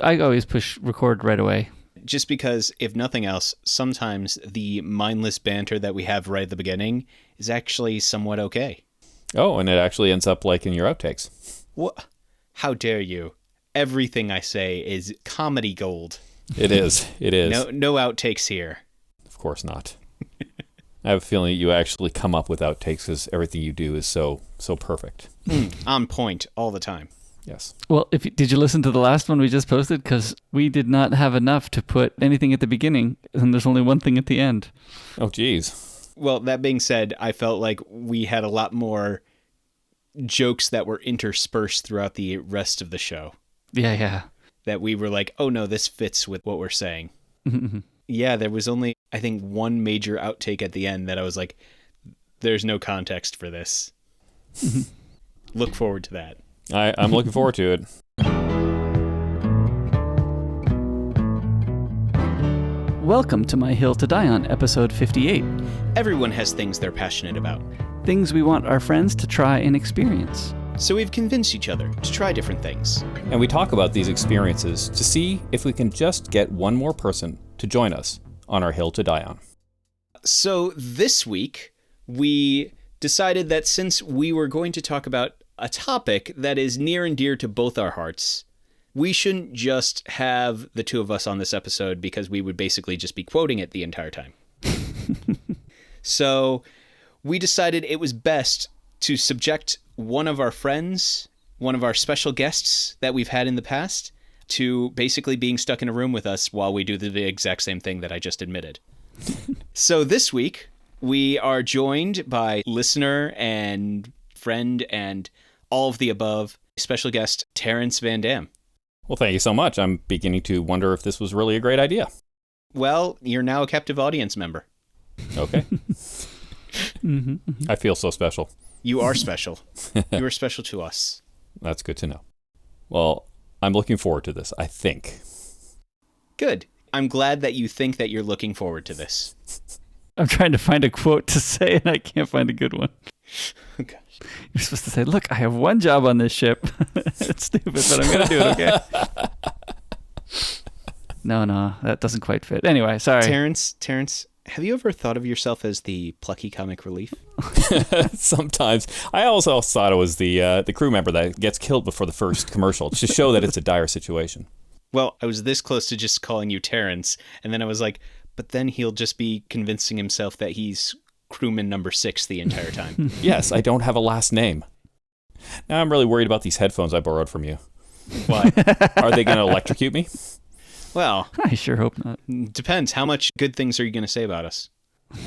I always push record right away. Just because, if nothing else, sometimes the mindless banter that we have right at the beginning is actually somewhat okay. Oh, and it actually ends up like in your outtakes. What? How dare you? Everything I say is comedy gold. It is. It is. No outtakes here. Of course not. I have a feeling that you actually come up with outtakes because everything you do is so perfect. On point all the time. Yes. Well, did you listen to the last one we just posted? Because we did not have enough to put anything at the beginning, and there's only one thing at the end. Oh, geez. Well, that being said, I felt like we had a lot more jokes that were interspersed throughout the rest of the show. Yeah. That we were like, oh no, this fits with what we're saying. Yeah, there was only, I think, one major outtake at the end that I was like, there's no context for this. Look forward to that. I'm looking forward to it. Welcome to My Hill to Die On, episode 58. Everyone has things they're passionate about. Things we want our friends to try and experience. So we've convinced each other to try different things. And we talk about these experiences to see if we can just get one more person to join us on our hill to die on. So this week, we decided that since we were going to talk about a topic that is near and dear to both our hearts, we shouldn't just have the two of us on this episode because we would basically just be quoting it the entire time. So we decided it was best to subject one of our friends, one of our special guests that we've had in the past, to basically being stuck in a room with us while we do the exact same thing that I just admitted. So this week, we are joined by listener and friend and all of the above special guest, Terence Van Damme. Well, thank you so much. I'm beginning to wonder if this was really a great idea. Well, you're now a captive audience member. Okay. I feel so special. You are special. You are special to us. That's good to know. Well, I'm looking forward to this, I think. Good. I'm glad that you think that you're looking forward to this. I'm trying to find a quote to say, and I can't find a good one. Oh, gosh. You're supposed to say, look, I have one job on this ship. It's stupid, but I'm going to do it, okay? No, that doesn't quite fit. Anyway, sorry. Terence, have you ever thought of yourself as the plucky comic relief? Sometimes. I also thought it was the crew member that gets killed before the first commercial to show that it's a dire situation. Well, I was this close to just calling you Terence, and then I was like, but then he'll just be convincing himself that he's crewman number 6 the entire time. Yes, I don't have a last name. Now I'm really worried about these headphones I borrowed from you. Why? Are they going to electrocute me? Well, I sure hope not. Depends. How much good things are you going to say about us?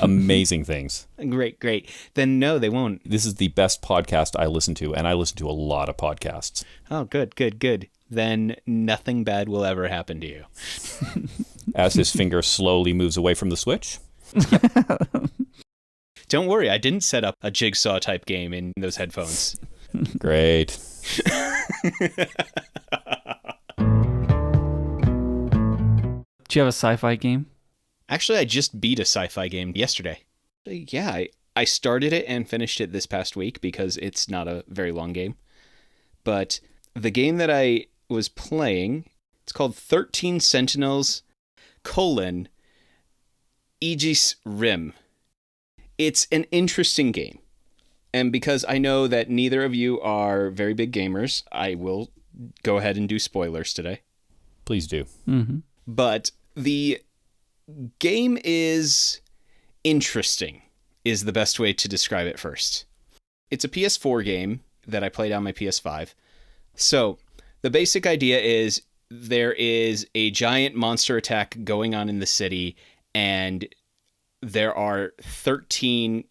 Amazing things. Great. Then no, they won't. This is the best podcast I listen to, and I listen to a lot of podcasts. Oh, good. Then nothing bad will ever happen to you. As his finger slowly moves away from the switch. Don't worry, I didn't set up a jigsaw type game in those headphones. Great. Do you have a sci-fi game? Actually, I just beat a sci-fi game yesterday. Yeah, I started it and finished it this past week because it's not a very long game. But the game that I was playing, it's called 13 Sentinels, Aegis Rim. It's an interesting game. And because I know that neither of you are very big gamers, I will go ahead and do spoilers today. Please do. Mm-hmm. But the game is interesting, is the best way to describe it first. It's a PS4 game that I played on my PS5. So the basic idea is there is a giant monster attack going on in the city, and there are 13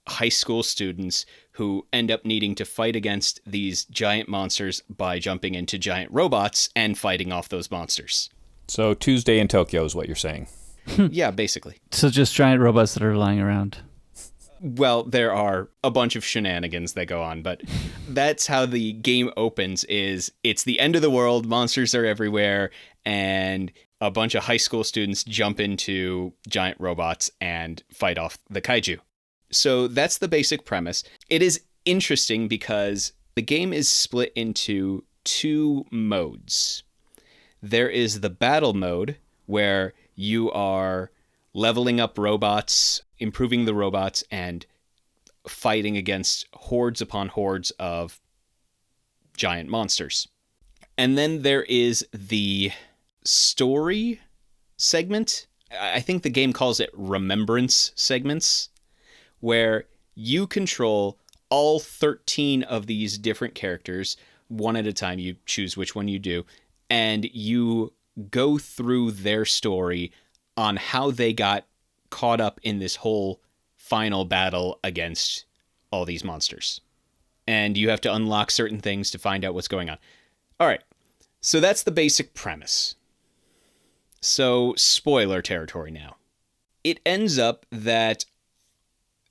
high school students who end up needing to fight against these giant monsters by jumping into giant robots and fighting off those monsters. So Tuesday in Tokyo is what you're saying. Yeah, basically. So just giant robots that are lying around. Well, there are a bunch of shenanigans that go on, but that's how the game opens. Is it's the end of the world, monsters are everywhere, and a bunch of high school students jump into giant robots and fight off the kaiju. So that's the basic premise. It is interesting because the game is split into 2 modes. There is the battle mode, where you are leveling up robots, improving the robots, and fighting against hordes upon hordes of giant monsters. And then there is the story segment. I think the game calls it remembrance segments, where you control all 13 of these different characters one at a time. You choose which one you do, and you go through their story on how they got caught up in this whole final battle against all these monsters. And you have to unlock certain things to find out what's going on. All right, so that's the basic premise. So, spoiler territory now. It ends up that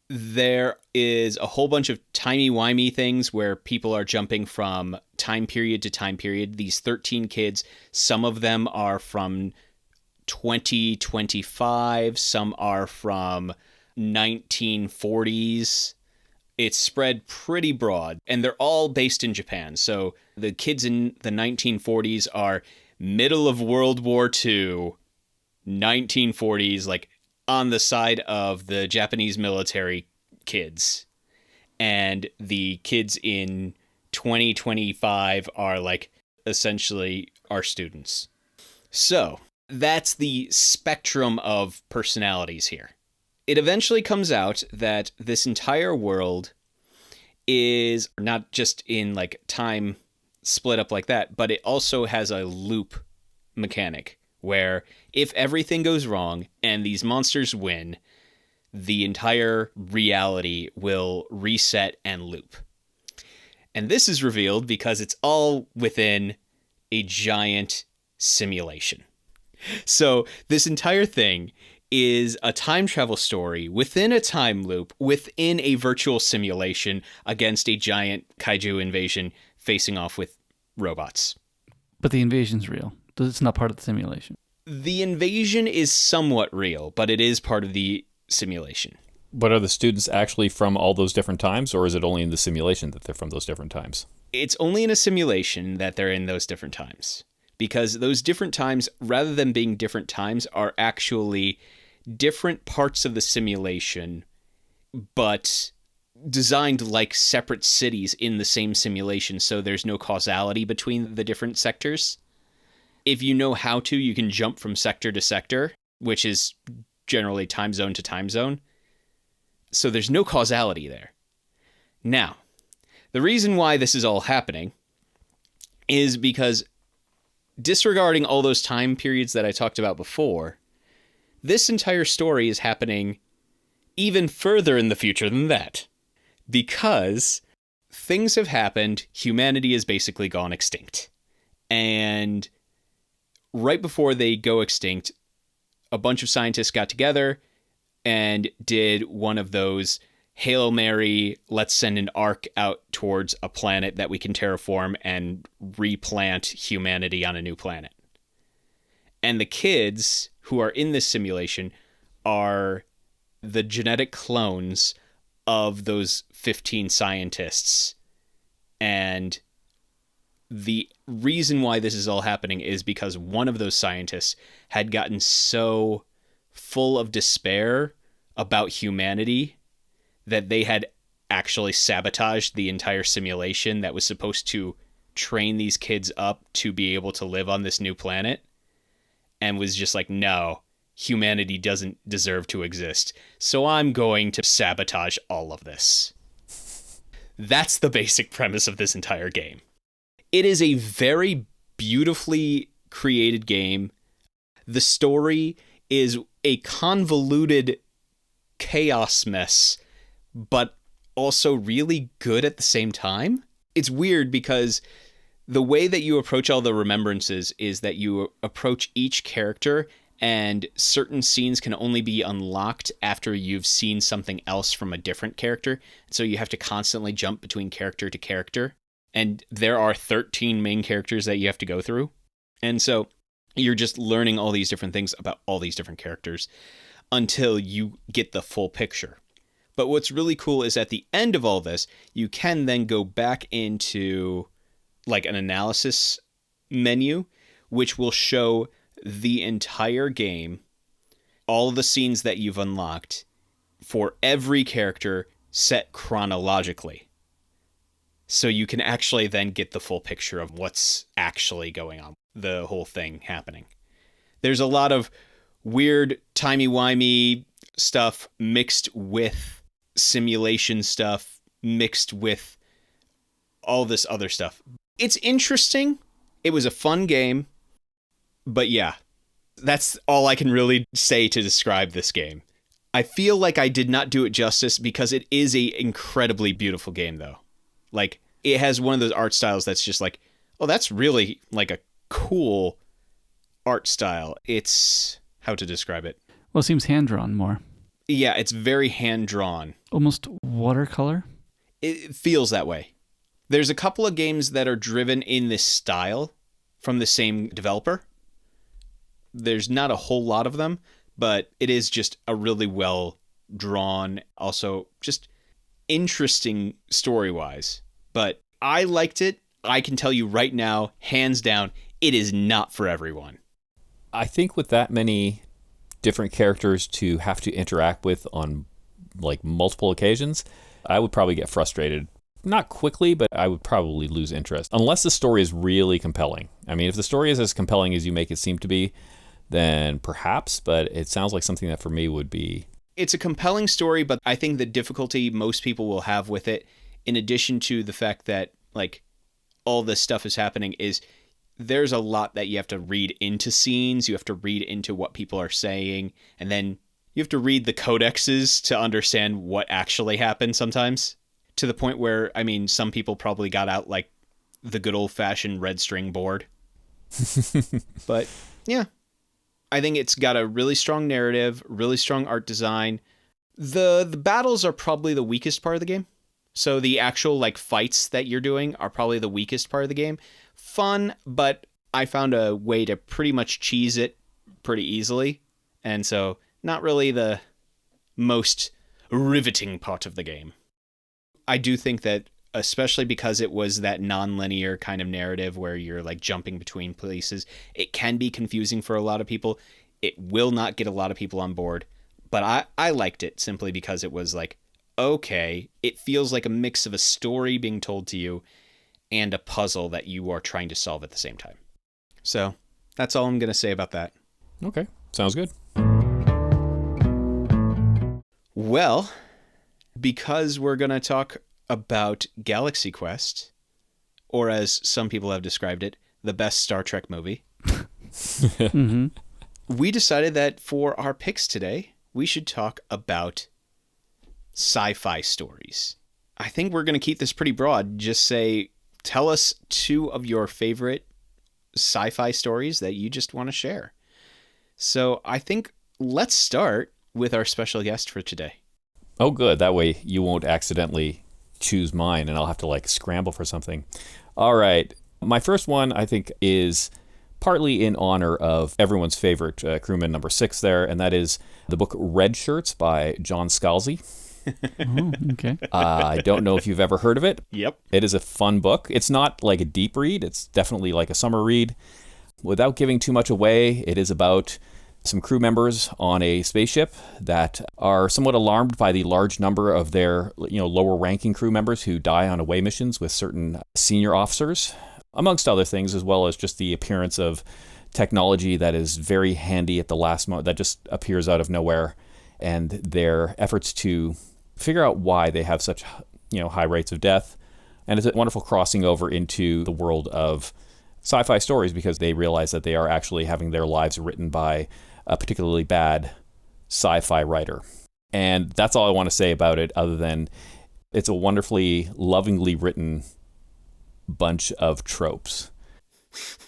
there is a whole bunch of timey-wimey things where people are jumping from time period to time period. These 13 kids, some of them are from 2025, some are from 1940s. It's spread pretty broad, and they're all based in Japan. So the kids in the 1940s are middle of World War II, 1940s, like on the side of the Japanese military kids. And the kids in 2025 are like essentially our students. So that's the spectrum of personalities here. It eventually comes out that this entire world is not just in like time split up like that, but it also has a loop mechanic where if everything goes wrong and these monsters win, the entire reality will reset and loop. And this is revealed because it's all within a giant simulation. So this entire thing is a time travel story within a time loop, within a virtual simulation against a giant kaiju invasion facing off with robots. But the invasion's real. It's not part of the simulation. The invasion is somewhat real, but it is part of the simulation. But are the students actually from all those different times, or is it only in the simulation that they're from those different times? It's only in a simulation that they're in those different times. Because those different times, rather than being different times, are actually different parts of the simulation, but designed like separate cities in the same simulation, so there's no causality between the different sectors. If you know how to, you can jump from sector to sector, which is generally time zone to time zone. So there's no causality there. Now, the reason why this is all happening is because, disregarding all those time periods that I talked about before, this entire story is happening even further in the future than that. Because things have happened, humanity has basically gone extinct. And right before they go extinct, a bunch of scientists got together and did one of those Hail Mary, let's send an ark out towards a planet that we can terraform and replant humanity on a new planet. And the kids who are in this simulation are the genetic clones of those 15 scientists. And the reason why this is all happening is because one of those scientists had gotten so full of despair about humanity that they had actually sabotaged the entire simulation that was supposed to train these kids up to be able to live on this new planet, and was just like, no, humanity doesn't deserve to exist, so I'm going to sabotage all of this. That's the basic premise of this entire game. It is a very beautifully created game. The story is a convoluted chaos mess, but also really good at the same time. It's weird because the way that you approach all the remembrances is that you approach each character, and certain scenes can only be unlocked after you've seen something else from a different character. So you have to constantly jump between character to character. And there are 13 main characters that you have to go through. And so you're just learning all these different things about all these different characters until you get the full picture. But what's really cool is at the end of all this, you can then go back into like an analysis menu which will show the entire game, all of the scenes that you've unlocked for every character set chronologically. So you can actually then get the full picture of what's actually going on, the whole thing happening. There's a lot of weird timey-wimey stuff mixed with simulation stuff, mixed with all this other stuff. It's interesting. It was a fun game. But yeah, that's all I can really say to describe this game. I feel like I did not do it justice because it is a incredibly beautiful game, though. Like, it has one of those art styles that's just like, oh, that's really like a cool art style. It's, how to describe it? Well, it seems hand-drawn more. Yeah, it's very hand-drawn. Almost watercolor? It feels that way. There's a couple of games that are driven in this style from the same developer. There's not a whole lot of them, but it is just a really well-drawn, also just interesting story-wise. But I liked it. I can tell you right now, hands down, it is not for everyone. I think with that many different characters to have to interact with on like multiple occasions, I would probably get frustrated. Not quickly, but I would probably lose interest. Unless the story is really compelling. I mean, if the story is as compelling as you make it seem to be, then perhaps, but it sounds like something that for me would be... It's a compelling story, but I think the difficulty most people will have with it, in addition to the fact that, like, all this stuff is happening, is there's a lot that you have to read into scenes, you have to read into what people are saying, and then you have to read the codexes to understand what actually happened sometimes. To the point where, I mean, some people probably got out, like, the good old-fashioned red string board. But, yeah. I think it's got a really strong narrative, really strong art design. The battles are probably the weakest part of the game. So the actual like fights that you're doing are probably the weakest part of the game. Fun, but I found a way to pretty much cheese it pretty easily. And so not really the most riveting part of the game. I do think that, especially because it was that non-linear kind of narrative where you're like jumping between places, it can be confusing for a lot of people. It will not get a lot of people on board, but I liked it simply because it was like, okay, it feels like a mix of a story being told to you and a puzzle that you are trying to solve at the same time. So that's all I'm going to say about that. Okay, sounds good. Well, because we're going to talk about Galaxy Quest, or as some people have described it, the best Star Trek movie, Mm-hmm. we decided that for our picks today, we should talk about sci-fi stories. I think we're going to keep this pretty broad. Just say, tell us 2 of your favorite sci-fi stories that you just want to share. So I think let's start with our special guest for today. Oh, good. That way you won't accidentally choose mine and I'll have to like scramble for something. All right. My first one, I think, is partly in honor of everyone's favorite crewman number 6 there, and that is the book Red Shirts by John Scalzi. Oh, okay. I don't know if you've ever heard of it. Yep. It is a fun book. It's not like a deep read. It's definitely like a summer read. Without giving too much away, it is about some crew members on a spaceship that are somewhat alarmed by the large number of their, lower ranking crew members who die on away missions with certain senior officers, amongst other things, as well as just the appearance of technology that is very handy at the last moment, that just appears out of nowhere, and their efforts to figure out why they have such, high rates of death. And it's a wonderful crossing over into the world of sci-fi stories because they realize that they are actually having their lives written by a particularly bad sci-fi writer. And that's all I want to say about it, other than it's a wonderfully, lovingly written bunch of tropes.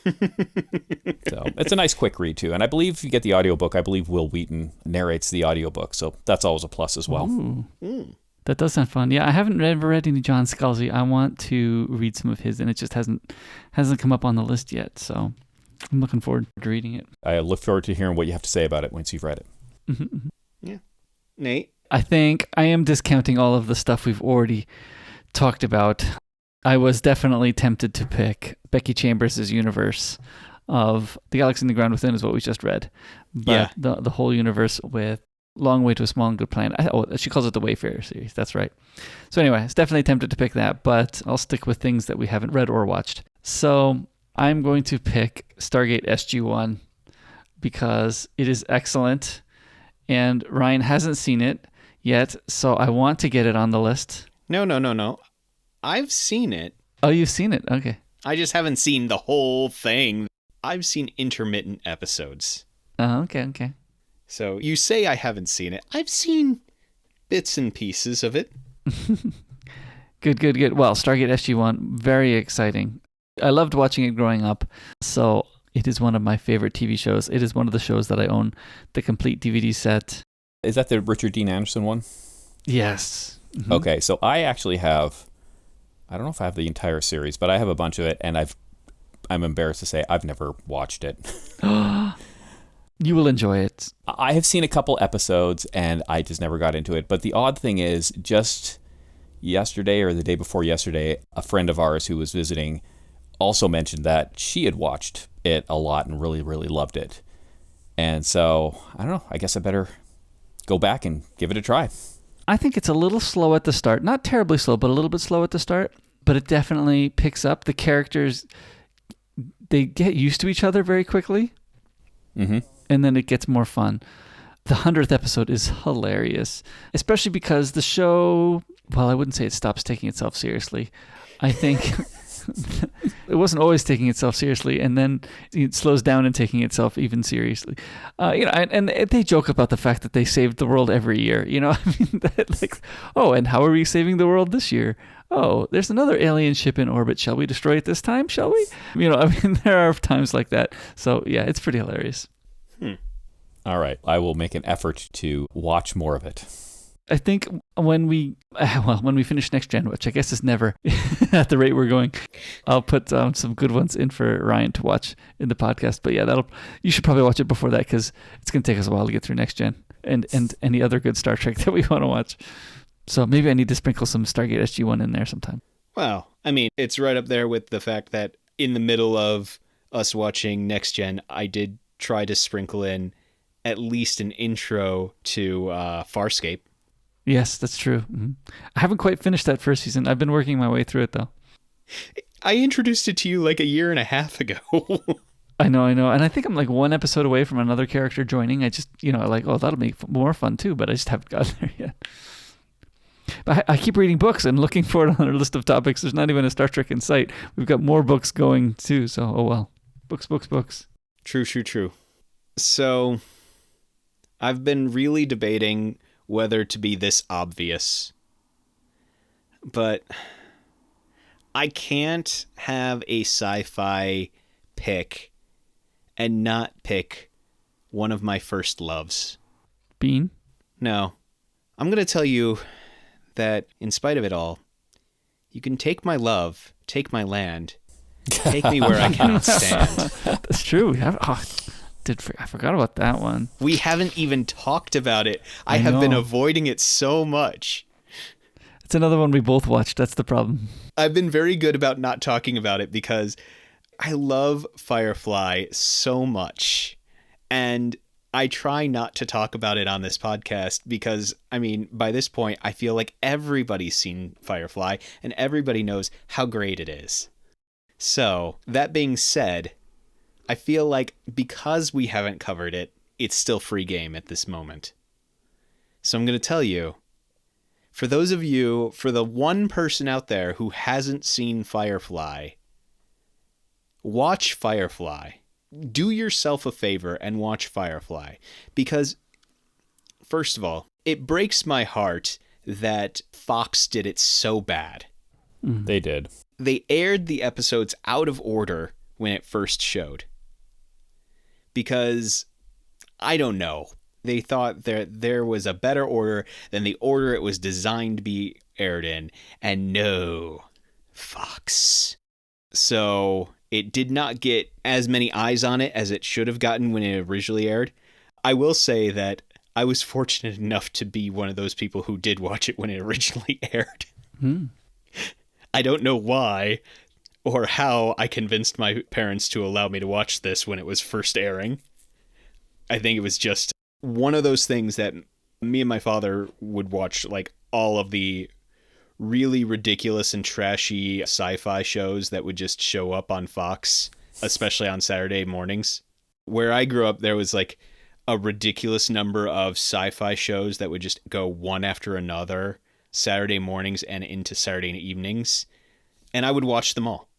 So it's a nice quick read too. And I believe if you get the audiobook, I believe Will Wheaton narrates the audiobook. So that's always a plus as well. Ooh. That does sound fun. Yeah, I haven't ever read any John Scalzi. I want to read some of his, and it just hasn't come up on the list yet. So I'm looking forward to reading it. I look forward to hearing what you have to say about it once you've read it. Mm-hmm. Yeah. Nate? I think I am discounting all of the stuff we've already talked about. I was definitely tempted to pick Becky Chambers' universe of The Galaxy in the Ground Within is what we just read. But the whole universe with Long Way to a Small and Good Plan. She calls it the Wayfarer series. That's right. So anyway, it's definitely tempted to pick that, but I'll stick with things that we haven't read or watched. So I'm going to pick Stargate Sg1 because it is excellent, and Ryan hasn't seen it yet, so I want to get it on the list. No. I've seen it. Oh, you've seen it? Okay. I just haven't seen the whole thing. I've seen intermittent episodes. Oh, okay. So you say I haven't seen it. I've seen bits and pieces of it. Good. Well, Stargate SG-1, very exciting. I loved watching it growing up, so it is one of my favorite TV shows. It is one of the shows that I own the complete DVD set. Is that the Richard Dean Anderson one? Yes. Mm-hmm. Okay, so I actually have, I don't know if I have the entire series, but I have a bunch of it, and I'm embarrassed to say I've never watched it. You will enjoy it. I have seen a couple episodes, and I just never got into it. But the odd thing is, just yesterday or the day before yesterday, a friend of ours who was visiting also mentioned that she had watched it a lot and really, really loved it. And so, I don't know, I guess I better go back and give it a try. I think it's a little slow at the start. Not terribly slow, but a little bit slow at the start. But it definitely picks up. The characters, they get used to each other very quickly. Mm-hmm. And then it gets more fun. The 100th episode is hilarious, especially because the show, well, I wouldn't say it stops taking itself seriously. I think it wasn't always taking itself seriously, and then it slows down in taking itself even seriously. And they joke about the fact that they saved the world every year. And how are we saving the world this year? Oh, there's another alien ship in orbit. Shall we destroy it this time? Shall we? There are times like that. So yeah, it's pretty hilarious. All right. I will make an effort to watch more of it. I think when we finish Next Gen, which I guess is never at the rate we're going, I'll put some good ones in for Ryan to watch in the podcast. But yeah, you should probably watch it before that because it's going to take us a while to get through Next Gen and any other good Star Trek that we want to watch. So maybe I need to sprinkle some Stargate SG-1 in there sometime. Well, I mean, it's right up there with the fact that in the middle of us watching Next Gen, I did try to sprinkle in at least an intro to Farscape. Yes, that's true. Mm-hmm. I haven't quite finished that first season. I've been working my way through it, though. I introduced it to you like a year and a half ago. I know. And I think I'm like one episode away from another character joining. I just, that'll be more fun, too, but I just haven't gotten there yet. But I keep reading books and looking for it on our list of topics. There's not even a Star Trek in sight. We've got more books going, too, so, oh well. Books. True. So, I've been really debating whether to be this obvious. But I can't have a sci-fi pick and not pick one of my first loves. Bean? No. I'm going to tell you that in spite of it all, you can take my love, take my land, take me where I cannot stand. That's true. I forgot about that one. We haven't even talked about it. I have been avoiding it so much. It's another one we both watched. That's the problem. I've been very good about not talking about it because I love Firefly so much. And I try not to talk about it on this podcast because, by this point, I feel like everybody's seen Firefly and everybody knows how great it is. So, that being said, I feel like because we haven't covered it, it's still free game at this moment. So I'm going to tell you, for the one person out there who hasn't seen Firefly, watch Firefly. Do yourself a favor and watch Firefly. Because, first of all, it breaks my heart that Fox did it so bad. They did. They aired the episodes out of order when it first showed. Because, I don't know, they thought there was a better order than the order it was designed to be aired in. And no, Fox. So, it did not get as many eyes on it as it should have gotten when it originally aired. I will say that I was fortunate enough to be one of those people who did watch it when it originally aired. I don't know why. or how I convinced my parents to allow me to watch this when it was first airing. I think it was just one of those things that me and my father would watch, like all of the really ridiculous and trashy sci-fi shows that would just show up on Fox, especially on Saturday mornings. Where I grew up, there was like a ridiculous number of sci-fi shows that would just go one after another Saturday mornings and into Saturday evenings. And I would watch them all,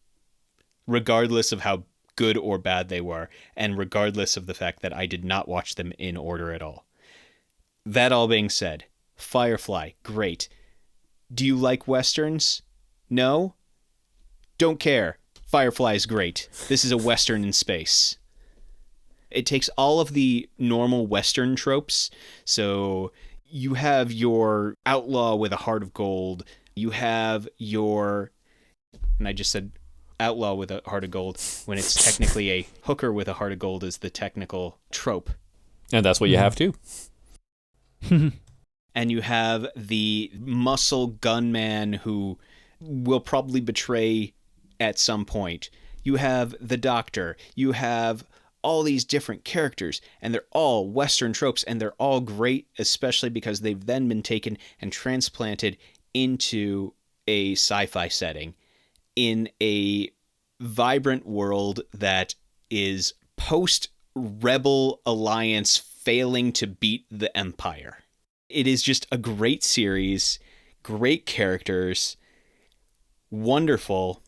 regardless of how good or bad they were, and regardless of the fact that I did not watch them in order at all. That all being said, Firefly, great. Do you like Westerns? No? Don't care. Firefly is great. This is a Western in space. It takes all of the normal Western tropes. So you have your outlaw with a heart of gold. You have your... And I just said outlaw with a heart of gold when it's technically a hooker with a heart of gold is the technical trope. And that's what you have too. And you have the muscle gunman who will probably betray at some point. You have the doctor. You have all these different characters, and they're all Western tropes, and they're all great, especially because they've then been taken and transplanted into a sci-fi setting in a vibrant world that is post-Rebel Alliance failing to beat the Empire. It is just a great series, great characters, wonderful,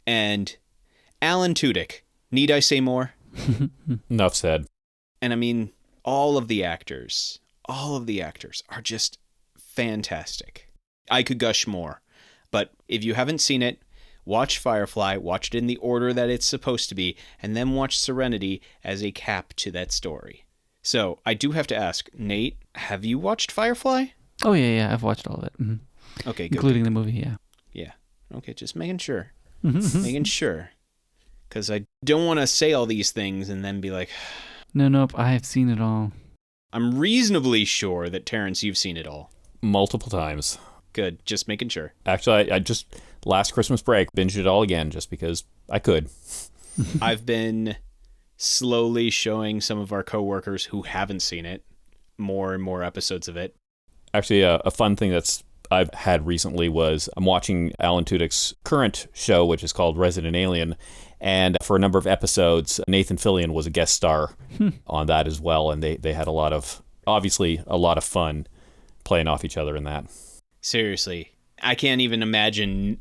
and Alan Tudyk. Need I say more? Enough said. And I mean, all of the actors are just fantastic. I could gush more, but if you haven't seen it, watch Firefly, watch it in the order that it's supposed to be, and then watch Serenity as a cap to that story. So, I do have to ask, Nate, have you watched Firefly? Oh, yeah, I've watched all of it. Mm-hmm. Okay, good. Including the movie, yeah. Yeah. Okay, just making sure. Making sure. Because I don't want to say all these things and then be like... Nope, I have seen it all. I'm reasonably sure that, Terence, you've seen it all. Multiple times. Good, just making sure. Actually, I just, last Christmas break, binged it all again just because I could. I've been slowly showing some of our coworkers who haven't seen it more and more episodes of it. Actually, a fun thing I've had recently was I'm watching Alan Tudyk's current show, which is called Resident Alien, and for a number of episodes, Nathan Fillion was a guest star on that as well, and they had a lot of fun playing off each other in that. Seriously, I can't even imagine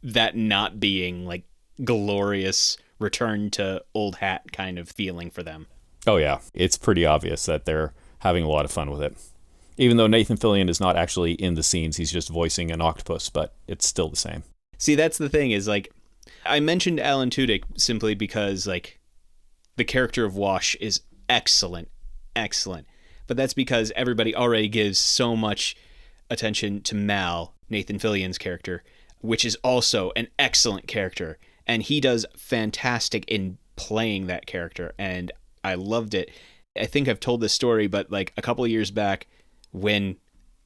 that not being like glorious return to old hat kind of feeling for them. Oh yeah, it's pretty obvious that they're having a lot of fun with it. Even though Nathan Fillion is not actually in the scenes, he's just voicing an octopus, but it's still the same. See, that's the thing is like, I mentioned Alan Tudyk simply because like the character of Wash is excellent. But that's because everybody already gives so much attention to Mal, Nathan Fillion's character, which is also an excellent character. And he does fantastic in playing that character. And I loved it. I think I've told this story, but like a couple of years back when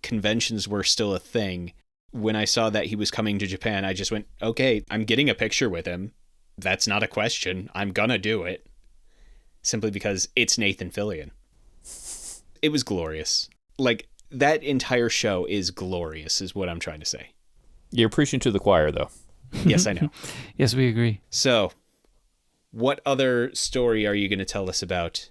conventions were still a thing, when I saw that he was coming to Japan, I just went, okay, I'm getting a picture with him. That's not a question. I'm gonna do it. Simply because it's Nathan Fillion. It was glorious. Like, that entire show is glorious, is what I'm trying to say. You're preaching to the choir, though. Yes, I know. Yes, we agree. So, what other story are you going to tell us about,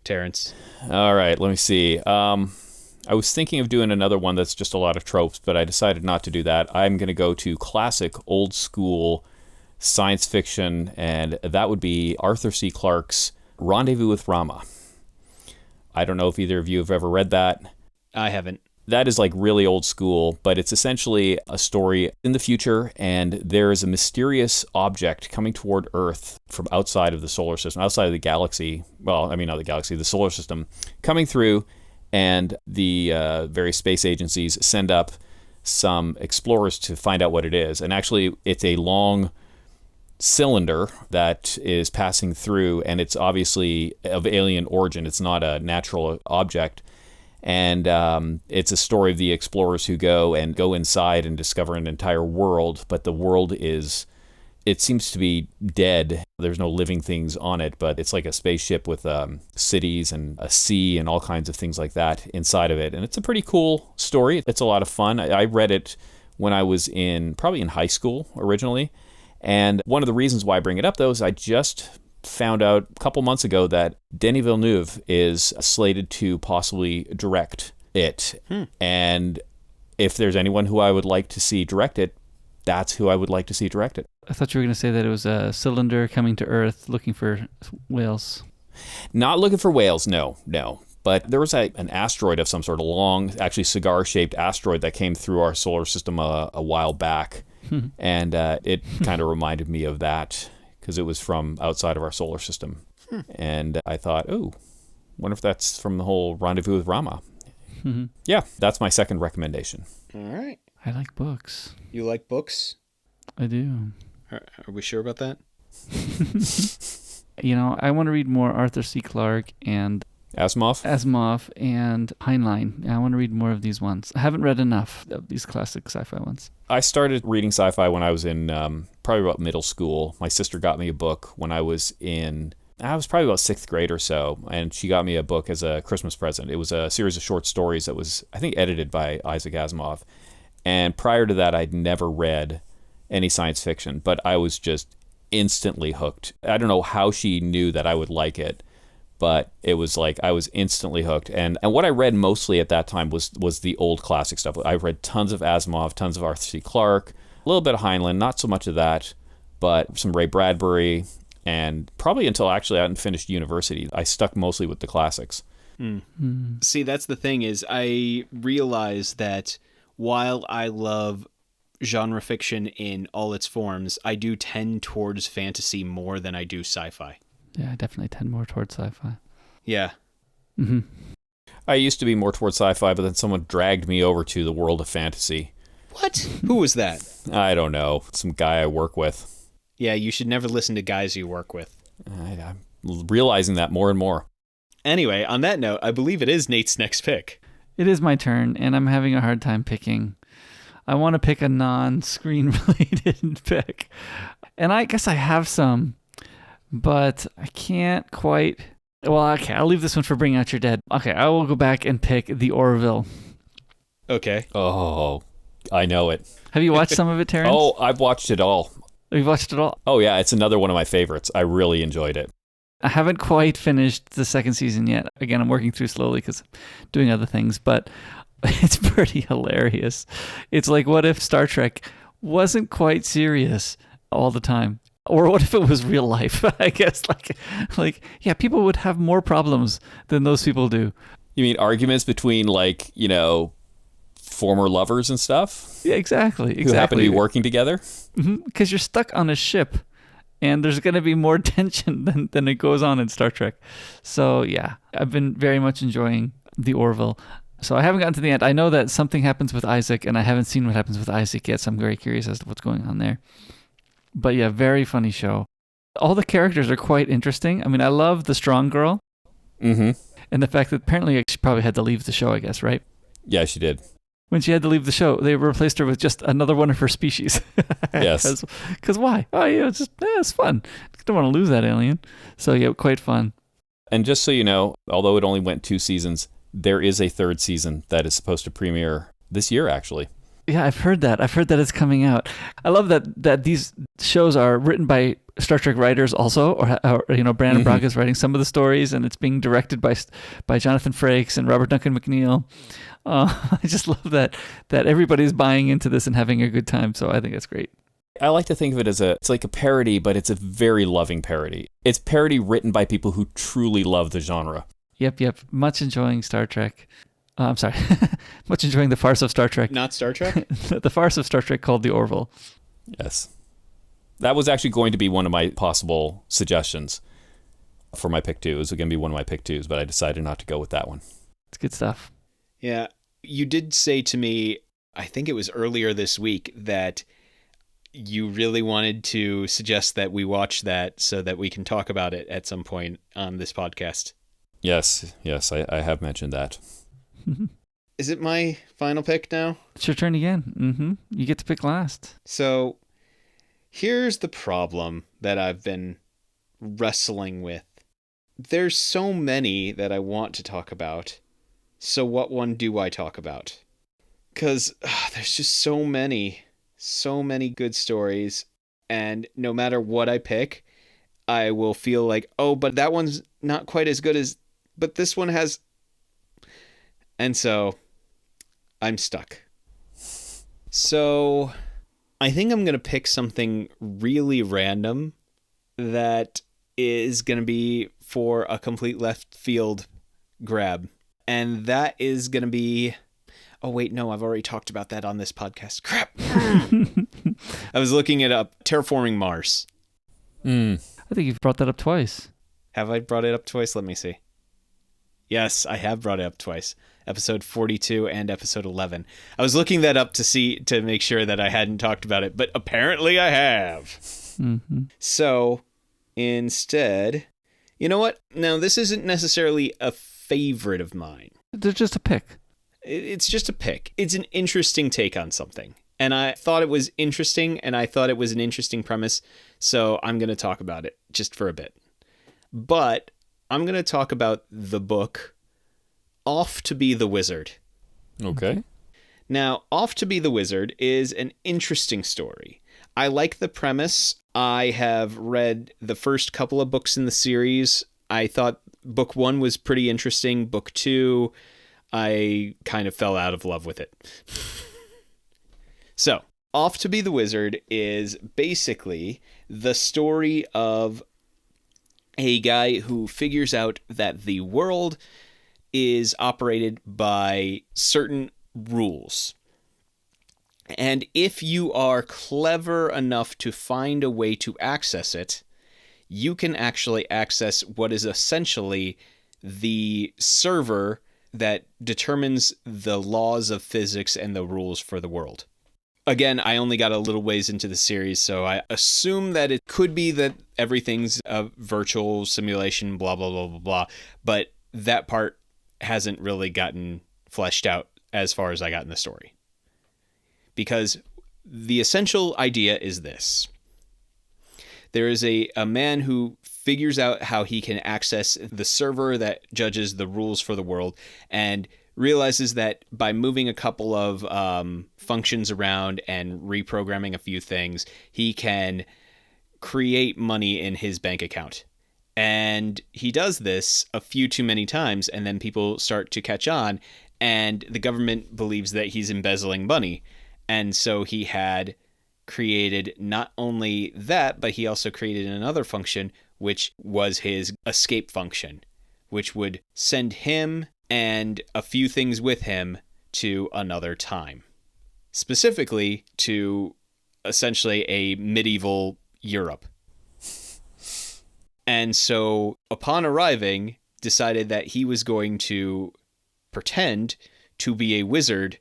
Terence? All right, let me see. I was thinking of doing another one that's just a lot of tropes, but I decided not to do that. I'm going to go to classic, old school science fiction, and that would be Arthur C. Clarke's Rendezvous with Rama. I don't know if either of you have ever read that. I haven't. That is like really old school, but it's essentially a story in the future, and there is a mysterious object coming toward Earth from outside of the solar system, outside of the galaxy. Well, I mean, not the galaxy, the solar system, coming through, and the various space agencies send up some explorers to find out what it is. And actually, it's a long cylinder that is passing through, and it's obviously of alien origin. It's not a natural object. And it's a story of the explorers who go inside and discover an entire world, but the world is It seems to be dead. There's no living things on it, but it's like a spaceship with cities and a sea and all kinds of things like that inside of it. And it's a pretty cool story. It's a lot of fun. I read it when I was probably in high school originally. And one of the reasons why I bring it up, though, is I just found out a couple months ago that Denis Villeneuve is slated to possibly direct it. And if there's anyone who I would like to see direct it, that's who I would like to see direct it. I thought you were going to say that it was a cylinder coming to Earth looking for whales. Not looking for whales, no. But there was an asteroid of some sort, a long, actually cigar-shaped asteroid that came through our solar system a while back. And it kind of reminded me of that because it was from outside of our solar system. And I thought, wonder if that's from the whole Rendezvous with Rama. Yeah, that's my second recommendation. All right. I like books. You like books? I do. Are we sure about that? I want to read more Arthur C. Clarke and Asimov and Heinlein. I want to read more of these ones. I haven't read enough of these classic sci-fi ones. I started reading sci-fi when I was in probably about middle school. My sister got me a book when I was probably about 6th grade or so, and she got me a book as a Christmas present. It was a series of short stories that was, I think, edited by Isaac Asimov. And prior to that, I'd never read any science fiction, but I was just instantly hooked. I don't know how she knew that I would like it, but it was like I was instantly hooked. And what I read mostly at that time was the old classic stuff. I read tons of Asimov, tons of Arthur C. Clarke, a little bit of Heinlein, not so much of that, but some Ray Bradbury, and probably until actually I hadn't finished university, I stuck mostly with the classics. See, that's the thing is I realize that while I love genre fiction in all its forms, I do tend towards fantasy more than I do sci-fi. Yeah, I definitely tend more towards sci-fi. Yeah. I used to be more towards sci-fi, but then someone dragged me over to the world of fantasy. What? Who was that? I don't know. Some guy I work with. Yeah, you should never listen to guys you work with. I'm realizing that more and more. Anyway, on that note, I believe it is Nate's next pick. It is my turn, and I'm having a hard time picking. I want to pick a non-screen related pick. And I guess I have some, but I can't quite. Well, okay, I'll leave this one for Bring Out Your Dead. Okay, I will go back and pick The Orville. Okay. Oh, I know it. Have you watched some of it, Terence? Oh, I've watched it all. You've watched it all? Oh, yeah, it's another one of my favorites. I really enjoyed it. I haven't quite finished the second season yet. Again, I'm working through slowly because I'm doing other things, but it's pretty hilarious. It's like, what if Star Trek wasn't quite serious all the time? Or what if it was real life? I guess, like, yeah, people would have more problems than those people do. You mean arguments between, former lovers and stuff? Yeah, exactly. Who happen to be working together? Because you're stuck on a ship, and there's going to be more tension than it goes on in Star Trek. So, yeah, I've been very much enjoying The Orville. So I haven't gotten to the end. I know that something happens with Isaac, and I haven't seen what happens with Isaac yet, so I'm very curious as to what's going on there. But yeah, very funny show. All the characters are quite interesting. I mean, I love the strong girl. And the fact that apparently she probably had to leave the show, I guess, right? Yeah, she did. When she had to leave the show, they replaced her with just another one of her species. Yes. Because why? Oh, yeah, it's fun. You don't want to lose that alien. So yeah, quite fun. And just so you know, although it only went 2 seasons, there is a 3rd season that is supposed to premiere this year, actually. Yeah, I've heard that. I've heard that it's coming out. I love that these shows are written by Star Trek writers also, or Brandon Braga is writing some of the stories, and it's being directed by Jonathan Frakes and Robert Duncan McNeil. I just love that everybody's buying into this and having a good time. So I think that's great. I like to think of it as it's like a parody, but it's a very loving parody. It's parody written by people who truly love the genre. Yep. Much enjoying Star Trek. I'm sorry. Much enjoying the farce of Star Trek. Not Star Trek? The farce of Star Trek called The Orville. Yes. That was actually going to be one of my possible suggestions for my pick 2. It was going to be one of my pick 2s, but I decided not to go with that one. It's good stuff. Yeah. You did say to me, I think it was earlier this week, that you really wanted to suggest that we watch that so that we can talk about it at some point on this podcast. Yes, I have mentioned that. Is it my final pick now? It's your turn again. You get to pick last. So, Here's the problem that I've been wrestling with. There's so many that I want to talk about. So what one do I talk about? Because there's just so many good stories. And no matter what I pick, I will feel like, oh, but that one's not quite as good as, but this one has. And so I'm stuck. So I think I'm going to pick something really random that is going to be for a complete left field grab. And that is going to be... Oh, wait, no, I've already talked about that on this podcast. Crap. I was looking it up. Terraforming Mars. I think you've brought that up twice. Have I brought it up twice? Let me see. Yes, I have brought it up twice. Episode 42 and episode 11. I was looking that up to make sure that I hadn't talked about it, but apparently I have. Mm-hmm. So, instead, you know what? Now, this isn't necessarily a favorite of mine. They're just a pick. It's just a pick. It's an interesting take on something. And I thought it was interesting, and I thought it was an interesting premise, so I'm going to talk about it just for a bit. But I'm going to talk about the book Off to Be the Wizard. Okay. Now, Off to Be the Wizard is an interesting story. I like the premise. I have read the first couple of books in the series. I thought book 1 was pretty interesting. Book 2, I kind of fell out of love with it. So, Off to Be the Wizard is basically the story of a guy who figures out that the world is operated by certain rules. And if you are clever enough to find a way to access it, you can actually access what is essentially the server that determines the laws of physics and the rules for the world. Again, I only got a little ways into the series, so I assume that it could be that everything's a virtual simulation, blah, blah, blah, blah, blah. But that part hasn't really gotten fleshed out as far as I got in the story. Because the essential idea is this. There is a man who figures out how he can access the server that judges the rules for the world and realizes that by moving a couple of functions around and reprogramming a few things, he can create money in his bank account. And he does this a few too many times, and then people start to catch on, and the government believes that he's embezzling money. And so he had created not only that, but he also created another function, which was his escape function, which would send him and a few things with him to another time. Specifically to essentially a medieval Europe. And so upon arriving, decided that he was going to pretend to be a wizard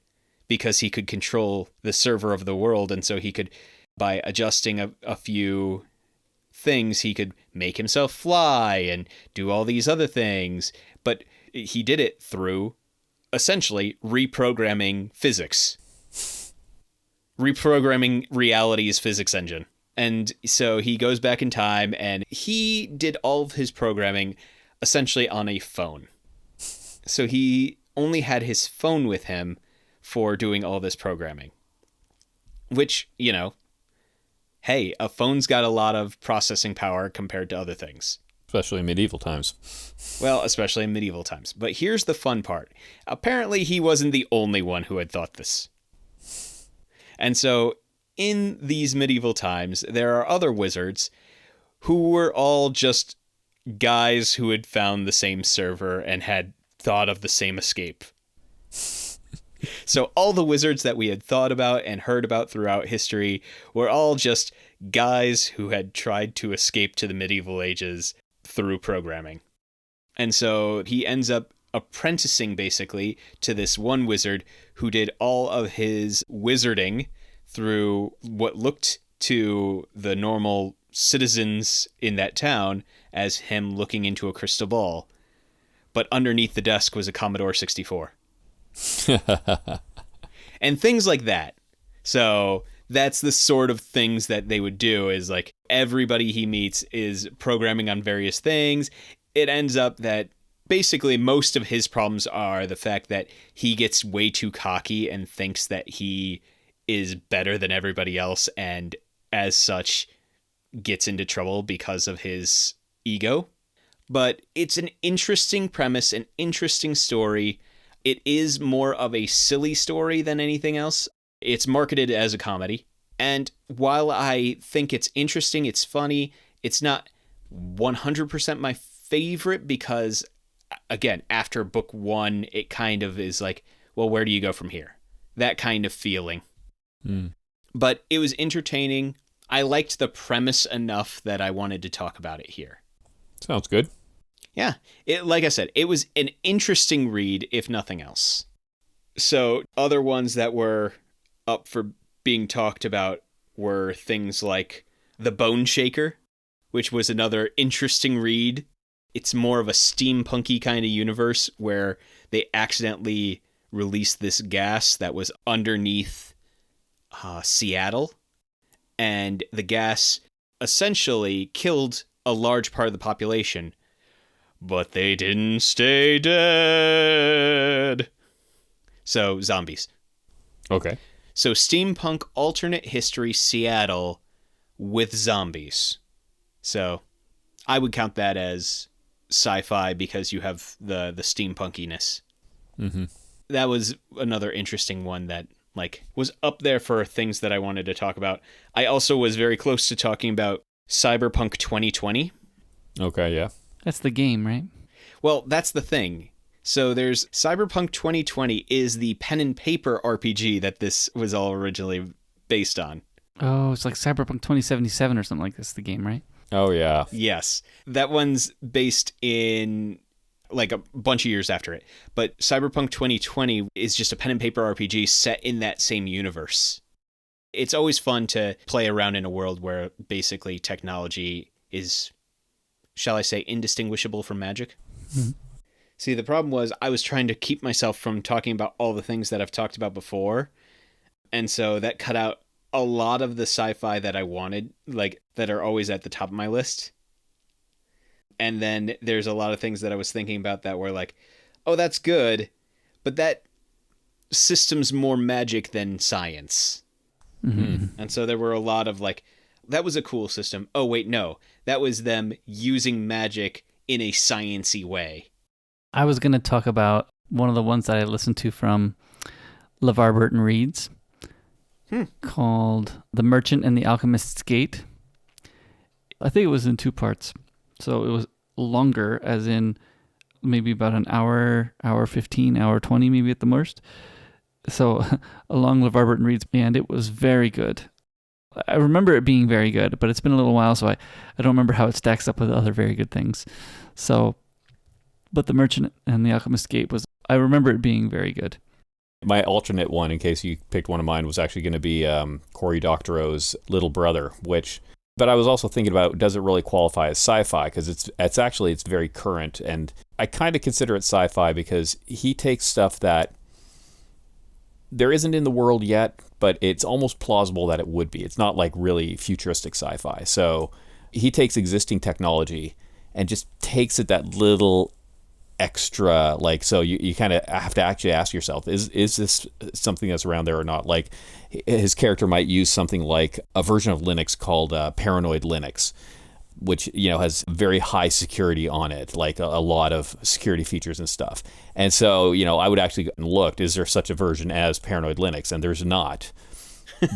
because he could control the server of the world. And so he could, by adjusting a few things, he could make himself fly and do all these other things. But he did it through essentially reprogramming physics. Reprogramming reality's physics engine. And so he goes back in time and he did all of his programming essentially on a phone. So he only had his phone with him for doing all this programming. Which, you know, hey, a phone's got a lot of processing power compared to other things. Especially in medieval times. Well, especially in medieval times. But here's the fun part. Apparently he wasn't the only one who had thought this. And so in these medieval times, there are other wizards who were all just guys who had found the same server and had thought of the same escape. So all the wizards that we had thought about and heard about throughout history were all just guys who had tried to escape to the medieval ages through programming. And so he ends up apprenticing basically to this one wizard who did all of his wizarding through what looked to the normal citizens in that town as him looking into a crystal ball. But underneath the desk was a Commodore 64. And things like that. So that's the sort of things that they would do, is like everybody he meets is programming on various things. It ends up that basically most of his problems are the fact that he gets way too cocky and thinks that he is better than everybody else, and as such gets into trouble because of his ego. But it's an interesting premise, an interesting story. It is more of a silly story than anything else. It's marketed as a comedy. And while I think it's interesting, it's funny, it's not 100% my favorite because, again, after book one, it kind of is like, well, where do you go from here? That kind of feeling. But it was entertaining. I liked the premise enough that I wanted to talk about it here. Sounds good. Yeah. Like I said, it was an interesting read, if nothing else. So other ones that were up for being talked about were things like The Bone Shaker, which was another interesting read. It's more of a steampunky kind of universe where they accidentally released this gas that was underneath Seattle, and the gas essentially killed a large part of the population, but they didn't stay dead. So, zombies. Okay. So, steampunk alternate history Seattle with zombies. So, I would count that as sci-fi because you have the steampunkiness. Mm-hmm. That was another interesting one that was up there for things that I wanted to talk about. I also was very close to talking about Cyberpunk 2020. Okay, yeah. That's the game, right? Well, that's the thing. So there's Cyberpunk 2020 is the pen and paper RPG that this was all originally based on. Oh, it's like Cyberpunk 2077 or something like this, the game, right? Oh, yeah. Yes. That one's based in like a bunch of years after it. But Cyberpunk 2020 is just a pen and paper RPG set in that same universe. It's always fun to play around in a world where basically technology is, shall I say, indistinguishable from magic. Mm-hmm. See, the problem was I was trying to keep myself from talking about all the things that I've talked about before. And so that cut out a lot of the sci-fi that I wanted, that are always at the top of my list. And then there's a lot of things that I was thinking about that were like, oh, that's good, but that system's more magic than science. Mm-hmm. And so there were a lot of that was a cool system. Oh, wait, no. That was them using magic in a science-y way. I was going to talk about one of the ones that I listened to from LeVar Burton Reads called The Merchant and the Alchemist's Gate. I think it was in 2 parts. So it was longer, as in maybe about an hour 15, hour 20 maybe at the most. So along LeVar Burton Reads, and it was very good. I remember it being very good, but it's been a little while, so I don't remember how it stacks up with other very good things. So, but The Merchant and the Alchemist's Gate I remember it being very good. My alternate one, in case you picked one of mine, was actually going to be Cory Doctorow's Little Brother, but I was also thinking about, does it really qualify as sci-fi? Because it's very current, and I kind of consider it sci-fi because he takes stuff that there isn't in the world yet, but it's almost plausible that it would be. It's not like really futuristic sci-fi. So he takes existing technology and just takes it that little extra, so you kind of have to actually ask yourself, is this something that's around there or not? Like, his character might use something like a version of Linux called Paranoid Linux, which has very high security on it, like a lot of security features and stuff. And so I would actually look, is there such a version as Paranoid Linux? And there's not.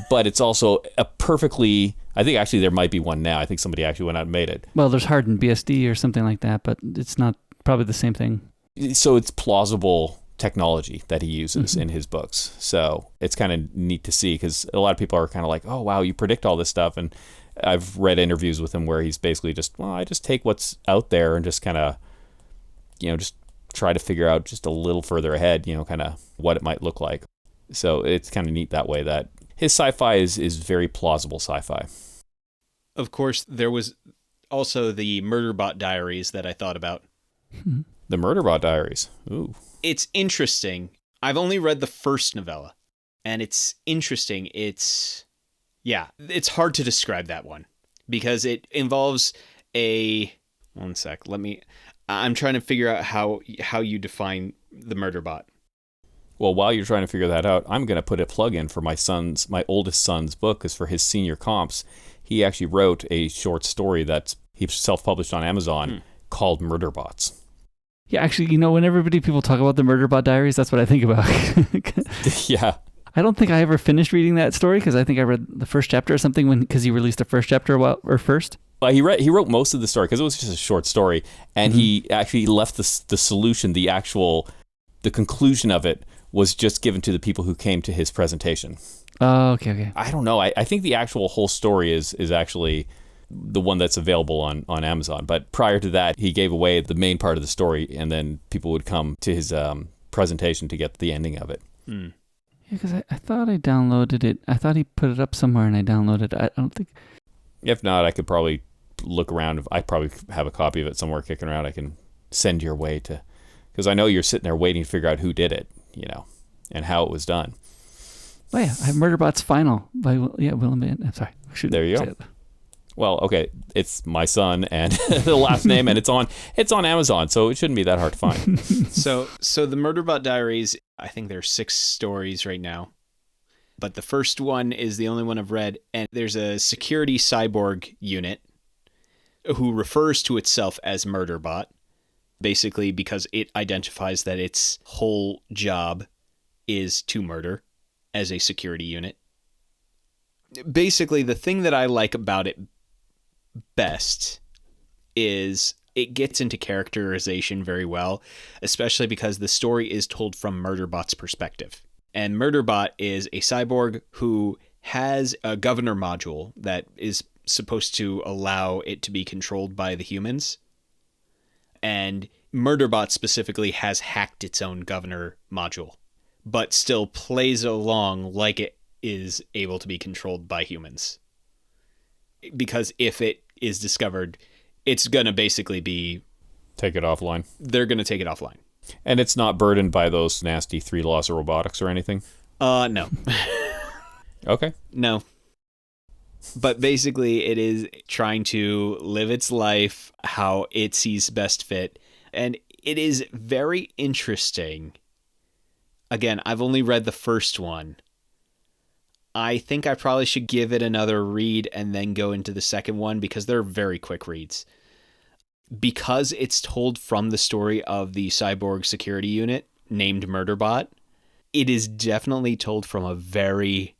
But it's also a perfectly, I think actually there might be one now. I think somebody actually went out and made it. Well, there's hardened BSD or something like that, but it's not probably the same thing. So it's plausible technology that he uses in his books. So it's kind of neat to see, because a lot of people are kind of like, oh, wow, you predict all this stuff. And I've read interviews with him where he's basically I just take what's out there and just kind of, just try to figure out just a little further ahead, kind of what it might look like. So it's kind of neat that way, that his sci-fi is very plausible sci-fi. Of course, there was also the Murderbot Diaries that I thought about. The Murderbot Diaries. Ooh. It's interesting. I've only read the first novella, and it's interesting. It's Yeah, it's hard to describe that one because it involves a... One sec, I'm trying to figure out how you define the Murderbot. Well, while you're trying to figure that out, I'm going to put a plug in for my oldest son's book, because for his senior comps, he actually wrote a short story that he self-published on Amazon called Murderbots. Yeah, actually, whenever people talk about the Murderbot Diaries, that's what I think about. Yeah. I don't think I ever finished reading that story because I think I read the first chapter or something because he released the first chapter first. Well, he wrote most of the story because it was just a short story, and he actually left the solution, the conclusion of it was just given to the people who came to his presentation. Oh, okay. I don't know. I think the actual whole story is actually the one that's available on Amazon. But prior to that, he gave away the main part of the story, and then people would come to his presentation to get the ending of it. Yeah, because I thought I downloaded it. I thought he put it up somewhere, and I downloaded it. I don't think... If not, I could probably look around. I probably have a copy of it somewhere kicking around. I can send your way to... Because I know you're sitting there waiting to figure out who did it, and how it was done. Oh yeah, I have Murderbot's Final by Willem Van. I'm sorry. There you go. Well, okay, it's my son and the last name, and it's on Amazon, so it shouldn't be that hard to find. So the Murderbot Diaries, I think there's 6 stories right now, but the first one is the only one I've read, and there's a security cyborg unit who refers to itself as Murderbot, basically because it identifies that its whole job is to murder as a security unit. Basically, the thing that I like about it best is it gets into characterization very well, especially because the story is told from Murderbot's perspective. And Murderbot is a cyborg who has a governor module that is supposed to allow it to be controlled by the humans. And Murderbot specifically has hacked its own governor module, but still plays along like it is able to be controlled by humans. Because if it is discovered, it's going to basically be... Take it offline. They're going to take it offline. And it's not burdened by those nasty 3 laws of robotics or anything? No. Okay. No. But basically, it is trying to live its life how it sees best fit. And it is very interesting. Again, I've only read the first one. I think I probably should give it another read and then go into the second one because they're very quick reads. Because it's told from the story of the cyborg security unit named Murderbot, it is definitely told from a very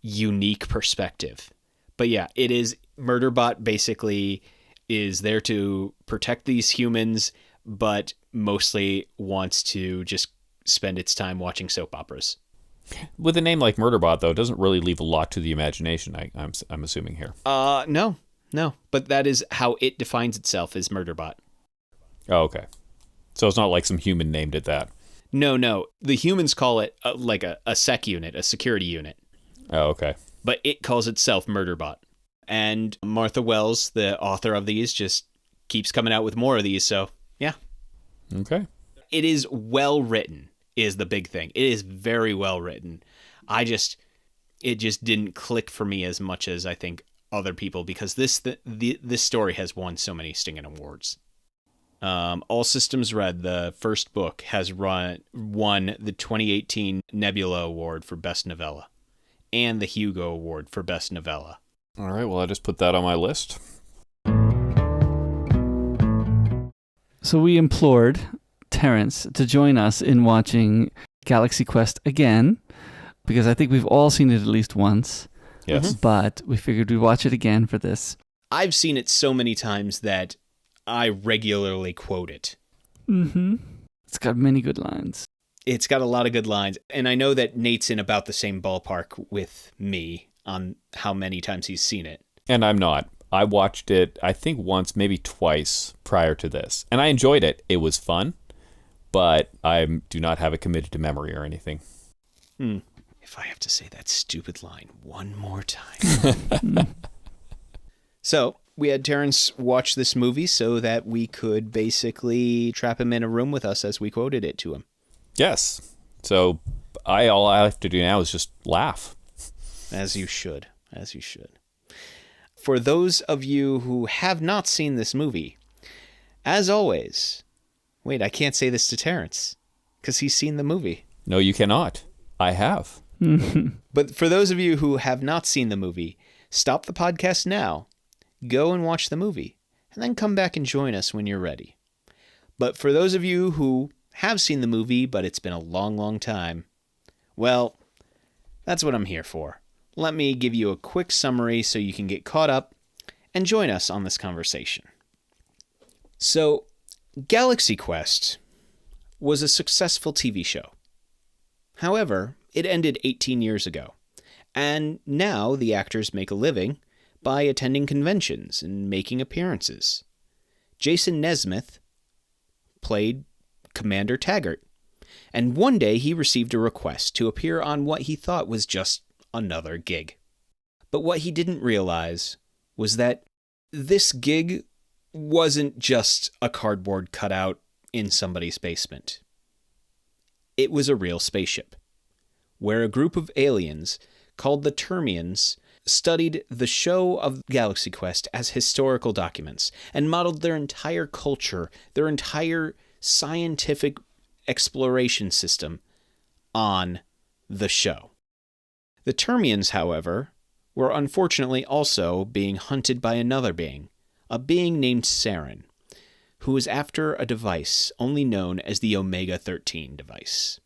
unique perspective. But yeah, it is... Murderbot basically is there to protect these humans, but mostly wants to just spend its time watching soap operas. With a name like Murderbot, though, it doesn't really leave a lot to the imagination, I'm assuming here. No. But that is how it defines itself as Murderbot. Oh, okay. So it's not like some human named it that. No. The humans call it like a sec unit, a security unit. Oh, okay. But it calls itself Murderbot. And Martha Wells, the author of these, just keeps coming out with more of these, so yeah. Okay. It is well written, is the big thing. It is very well written. It just didn't click for me as much as I think other people, because this story has won so many stinging awards. All Systems Red, the first book, has won the 2018 Nebula Award for Best Novella and the Hugo Award for Best Novella. All right, well, I just put that on my list. So we implored Terence to join us in watching Galaxy Quest again, because I think we've all seen it at least once. Yes. But we figured we'd watch it again for this. I've seen it so many times that I regularly quote it. Mm-hmm. It's got many good lines. It's got a lot of good lines. And I know that Nate's in about the same ballpark with me on how many times he's seen it. And I'm not. I watched it, I think once, maybe twice prior to this. And I enjoyed it. It was fun. But I do not have it committed to memory or anything. If I have to say that stupid line one more time. So, we had Terence watch this movie so that we could basically trap him in a room with us as we quoted it to him. Yes. So all I have to do now is just laugh. As you should. As you should. For those of you who have not seen this movie, as always, wait, I can't say this to Terence because he's seen the movie. No, you cannot. I have. But for those of you who have not seen the movie, stop the podcast now, go and watch the movie, and then come back and join us when you're ready. But for those of you who have seen the movie, but it's been a long, long time, well, that's what I'm here for. Let me give you a quick summary so you can get caught up and join us on this conversation. So, Galaxy Quest was a successful TV show. However, it ended 18 years ago, and now the actors make a living by attending conventions and making appearances. Jason Nesmith played Commander Taggart, and one day he received a request to appear on what he thought was just another gig. But what he didn't realize was that this gig wasn't just a cardboard cutout in somebody's basement. It was a real spaceship, where a group of aliens called the Termians studied the show of Galaxy Quest as historical documents and modeled their entire culture, their entire scientific exploration system on the show. The Termians, however, were unfortunately also being hunted by another being, a being named Saren, who was after a device only known as the Omega-13 device.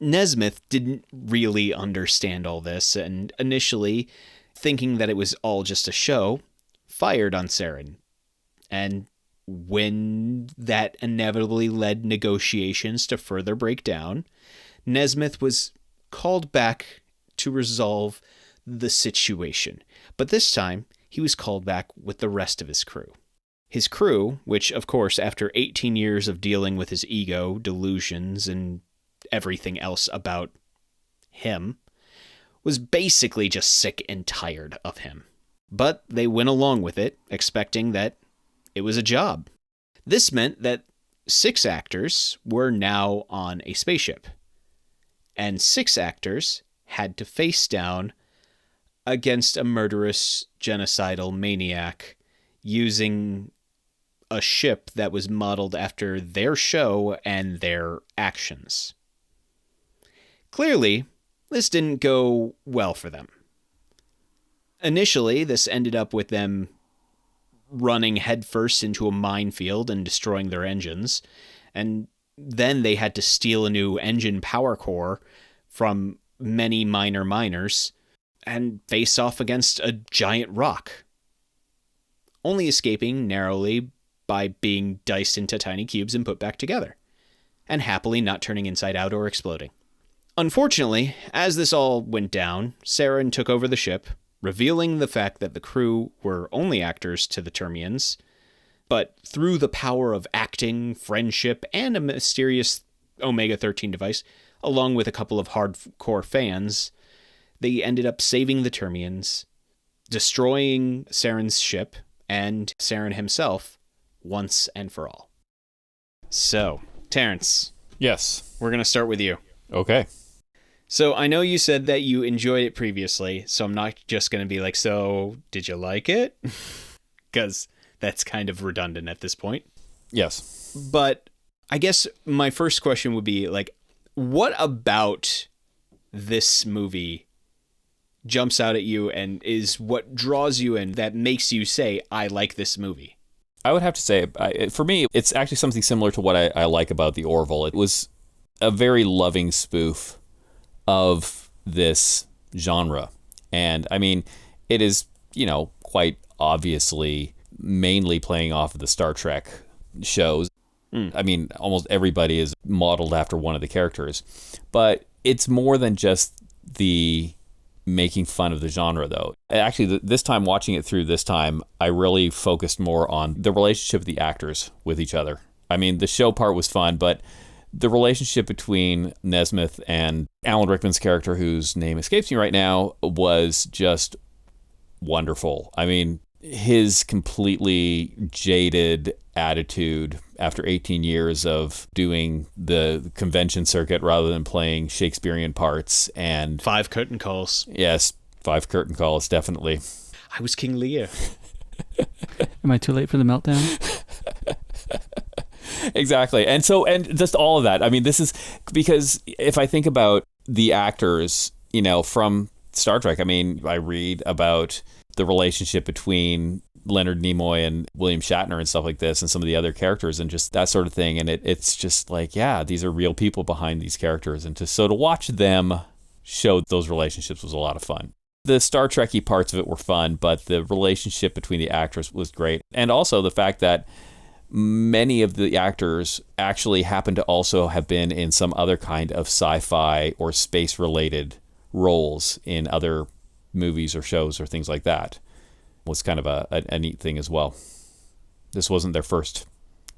Nesmith didn't really understand all this, and initially, thinking that it was all just a show, fired on Saren. And when that inevitably led negotiations to further break down, Nesmith was called back to resolve the situation. But this time, he was called back with the rest of his crew. His crew, which, of course, after 18 years of dealing with his ego, delusions, and everything else about him, was basically just sick and tired of him. But they went along with it, expecting that it was a job. This meant that 6 actors were now on a spaceship, and 6 actors had to face down against a murderous, genocidal maniac using a ship that was modeled after their show and their actions. Clearly, this didn't go well for them. Initially, this ended up with them running headfirst into a minefield and destroying their engines, and then they had to steal a new engine power core from many miners and face off against a giant rock, only escaping narrowly by being diced into tiny cubes and put back together, and happily not turning inside out or exploding. Unfortunately, as this all went down, Saren took over the ship, revealing the fact that the crew were only actors to the Termians, but through the power of acting, friendship, and a mysterious Omega-13 device, along with a couple of hardcore fans, they ended up saving the Termians, destroying Saren's ship, and Saren himself, once and for all. So, Terence. Yes. We're going to start with you. Okay. So, I know you said that you enjoyed it previously, so I'm not just going to be like, so, did you like it? Because that's kind of redundant at this point. Yes. But I guess my first question would be, like, what about this movie jumps out at you and is what draws you in that makes you say, I like this movie? I would have to say, for me, it's actually something similar to what I like about The Orville. It was a very loving spoof of this genre. And, I mean, it is, quite obviously mainly playing off of the Star Trek shows. I mean, almost everybody is modeled after one of the characters. But it's more than just the making fun of the genre, though. Actually, this time, watching it through this time, I really focused more on the relationship of the actors with each other. I mean, the show part was fun, but the relationship between Nesmith and Alan Rickman's character, whose name escapes me right now, was just wonderful. I mean, his completely jaded attitude after 18 years of doing the convention circuit rather than playing Shakespearean parts, and 5 curtain calls. Yes, 5 curtain calls, definitely. I was King Lear. Am I too late for the meltdown? Exactly. And just all of that. I mean, this is because if I think about the actors, from Star Trek, I mean, I read about the relationship between Leonard Nimoy and William Shatner and stuff like this and some of the other characters and just that sort of thing. And it's just like, yeah, these are real people behind these characters. And to watch them show those relationships was a lot of fun. The Star Trek-y parts of it were fun, but the relationship between the actors was great. And also the fact that many of the actors actually happen to also have been in some other kind of sci-fi or space-related roles in other movies or shows or things like that. Was kind of a neat thing as well. This wasn't their first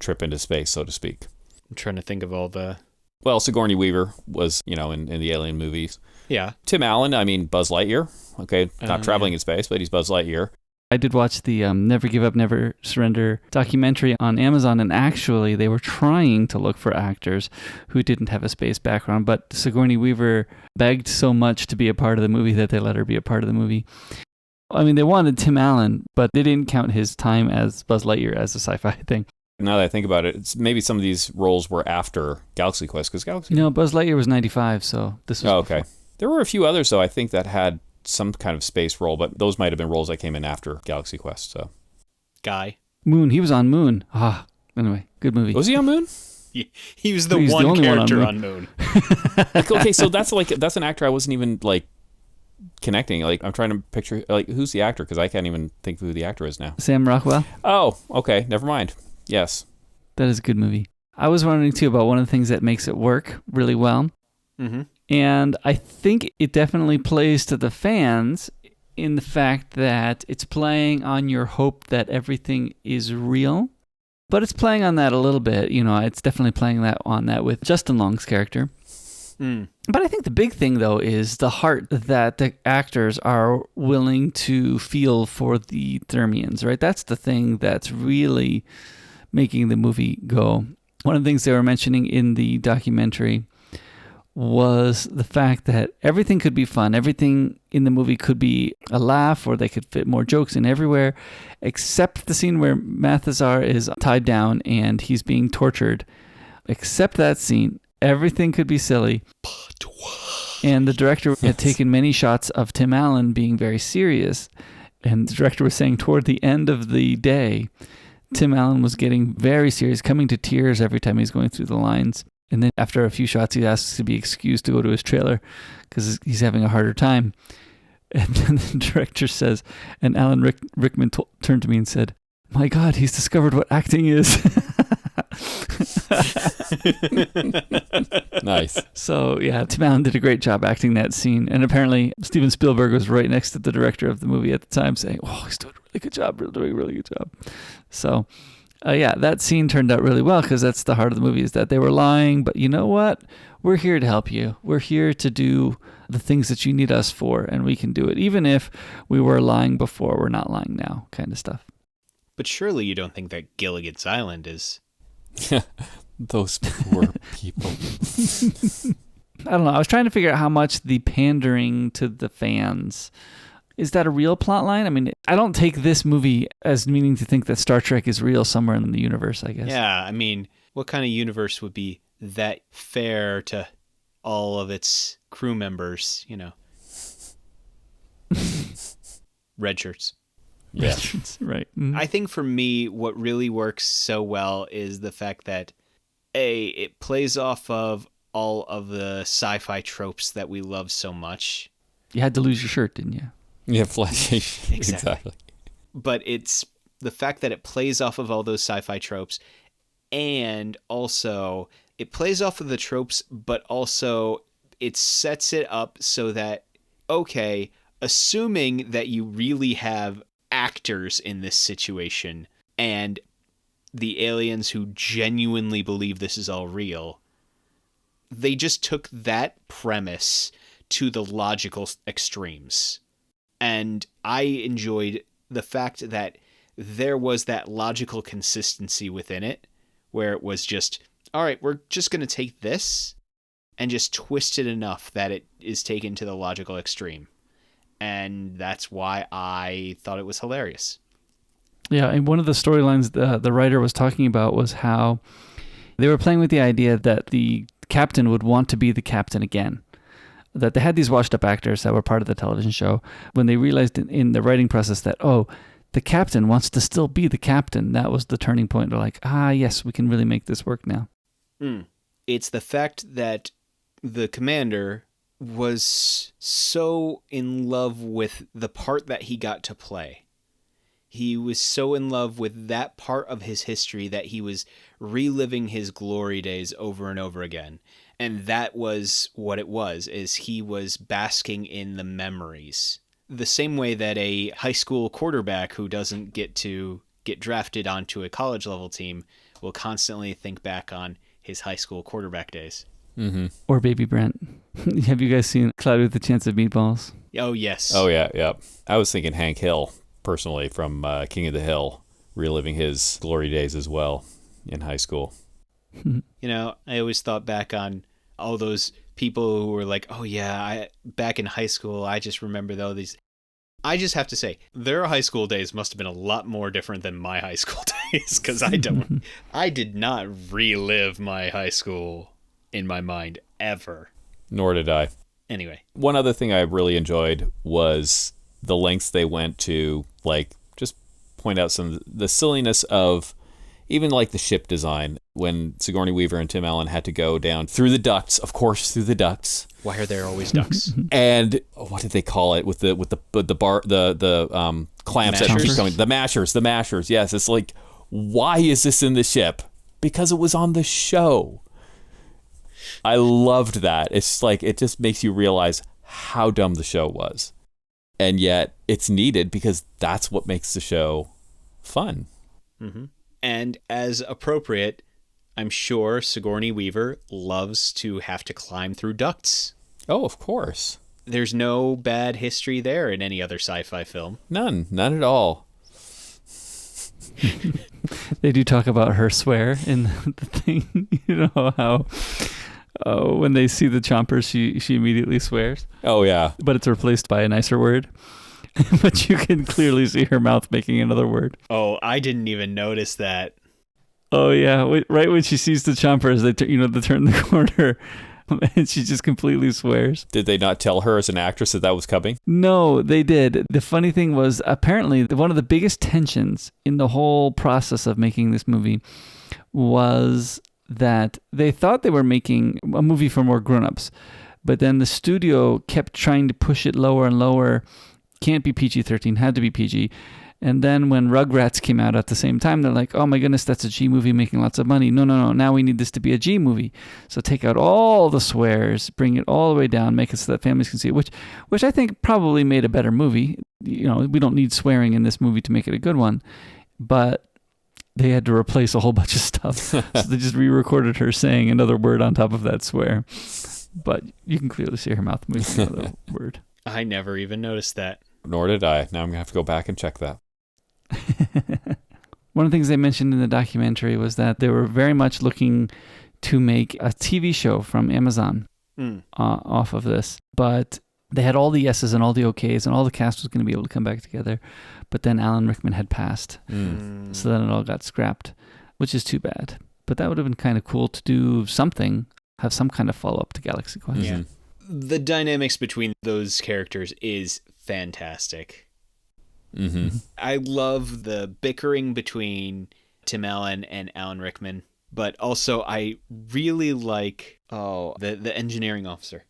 trip into space, so to speak. I'm trying to think of all the... Well, Sigourney Weaver was, in the Alien movies. Yeah. Tim Allen, I mean, Buzz Lightyear. Okay, not traveling in space, but he's Buzz Lightyear. I did watch the Never Give Up, Never Surrender documentary on Amazon, and actually they were trying to look for actors who didn't have a space background, but Sigourney Weaver begged so much to be a part of the movie that they let her be a part of the movie. I mean, they wanted Tim Allen, but they didn't count his time as Buzz Lightyear as a sci-fi thing. Now that I think about it, maybe some of these roles were after Galaxy Quest, because Galaxy... Buzz Lightyear was 95, so this was... Oh, okay. There were a few others, though, I think, that had some kind of space role, but those might have been roles that came in after Galaxy Quest, so... Guy. Moon, he was on Moon. Anyway, good movie. Was he on Moon? He was the one character on Moon. Okay, so that's an actor I wasn't even, connecting. I'm trying to picture, who's the actor, because I can't even think who the actor is now. Sam Rockwell. Oh, okay, never mind. Yes. That is a good movie. I was wondering, too, about one of the things that makes it work really well. Mm-hmm. And I think it definitely plays to the fans in the fact that it's playing on your hope that everything is real. But it's playing on that a little bit. It's definitely playing on that with Justin Long's character. Mm. But I think the big thing, though, is the heart that the actors are willing to feel for the Thermians, right? That's the thing that's really making the movie go. One of the things they were mentioning in the documentary was the fact that everything could be fun. Everything in the movie could be a laugh, or they could fit more jokes in everywhere, except the scene where Mathazar is tied down and he's being tortured. Except that scene, everything could be silly. And the director had taken many shots of Tim Allen being very serious. And the director was saying toward the end of the day, Tim Allen was getting very serious, coming to tears every time he's going through the lines. And then after a few shots, he asks to be excused to go to his trailer because he's having a harder time. And then the director says, and Alan Rickman turned to me and said, "My God, he's discovered what acting is." Nice. So, yeah, Tim Allen did a great job acting that scene. And apparently, Steven Spielberg was right next to the director of the movie at the time saying, "Oh, he's doing a really good job, doing a really good job." So... that scene turned out really well because that's the heart of the movie, is that they were lying, but you know what? We're here to help you. We're here to do the things that you need us for, and we can do it. Even if we were lying before, we're not lying now, kind of stuff. But surely you don't think that Gilligan's Island is... Those poor people. I don't know. I was trying to figure out how much the pandering to the fans... Is that a real plot line? I mean, I don't take this movie as meaning to think that Star Trek is real somewhere in the universe, I guess. Yeah, I mean, what kind of universe would be that fair to all of its crew members, Red shirts. Yeah. Right. Mm-hmm. I think for me, what really works so well is the fact that, it plays off of all of the sci-fi tropes that we love so much. You had to lose your shirt, didn't you? Yeah, flashing. Exactly. But it's the fact that it plays off of all those sci-fi tropes, and also it plays off of the tropes, but also it sets it up so that, okay, assuming that you really have actors in this situation and the aliens who genuinely believe this is all real, they just took that premise to the logical extremes. And I enjoyed the fact that there was that logical consistency within it, where it was just, all right, we're just going to take this and just twist it enough that it is taken to the logical extreme. And that's why I thought it was hilarious. Yeah, and one of the storylines the writer was talking about was how they were playing with the idea that the captain would want to be the captain again. That they had these washed-up actors that were part of the television show. When they realized in the writing process that, the captain wants to still be the captain, that was the turning point. They're like, yes, we can really make this work now. It's the fact that the commander was so in love with the part that he got to play. He was so in love with that part of his history that he was reliving his glory days over and over again. And that was what it was, is he was basking in the memories. The same way that a high school quarterback who doesn't get to get drafted onto a college level team will constantly think back on his high school quarterback days. Mm-hmm. Or Baby Brent. Have you guys seen Cloudy with a Chance of Meatballs? Oh, yes. Oh, yeah. I was thinking Hank Hill, personally, from King of the Hill, reliving his glory days as well in high school. I always thought back on all those people who were like, back in high school, I just remember though these. I just have to say, their high school days must have been a lot more different than my high school days, because I did not relive my high school in my mind ever. Nor did I. Anyway. One other thing I really enjoyed was the lengths they went to, just point out some of the silliness of even the ship design, when Sigourney Weaver and Tim Allen had to go down through the ducts, of course, through the ducts. Why are there always ducks? And what did they call it with the clamps that keep coming? The mashers. Yes, it's like, why is this in the ship? Because it was on the show. I loved that. It's it just makes you realize how dumb the show was, and yet it's needed because that's what makes the show fun. Mm-hmm. And as appropriate, I'm sure Sigourney Weaver loves to have to climb through ducts. Oh, of course. There's no bad history there in any other sci-fi film. None at all. They do talk about her swear in the thing. You know how when they see the chompers, she immediately swears. Oh, yeah. But it's replaced by a nicer word. But you can clearly see her mouth making another word. Oh, I didn't even notice that. Oh, yeah. Right when she sees the chompers, they turn the corner, and she just completely swears. Did they not tell her as an actress that was coming? No, they did. The funny thing was, apparently, one of the biggest tensions in the whole process of making this movie was that they thought they were making a movie for more grown-ups, but then the studio kept trying to push it lower and lower. Can't be PG-13, had to be PG. And then when Rugrats came out at the same time, they're like, oh my goodness, that's a G movie making lots of money. No, now we need this to be a G movie. So take out all the swears, bring it all the way down, make it so that families can see it, which I think probably made a better movie. We don't need swearing in this movie to make it a good one. But they had to replace a whole bunch of stuff. So they just re-recorded her saying another word on top of that swear. But you can clearly see her mouth moving another word. I never even noticed that. Nor did I. Now I'm going to have to go back and check that. One of the things they mentioned in the documentary was that they were very much looking to make a TV show from Amazon off of this. But they had all the yeses and all the okays, and all the cast was going to be able to come back together. But then Alan Rickman had passed. So then it all got scrapped, which is too bad. But that would have been kind of cool to do something, have some kind of follow-up to Galaxy Quest. Yeah. The dynamics between those characters is fantastic. Mm-hmm. I love the bickering between Tim Allen and Alan Rickman, but also I really like the engineering officer.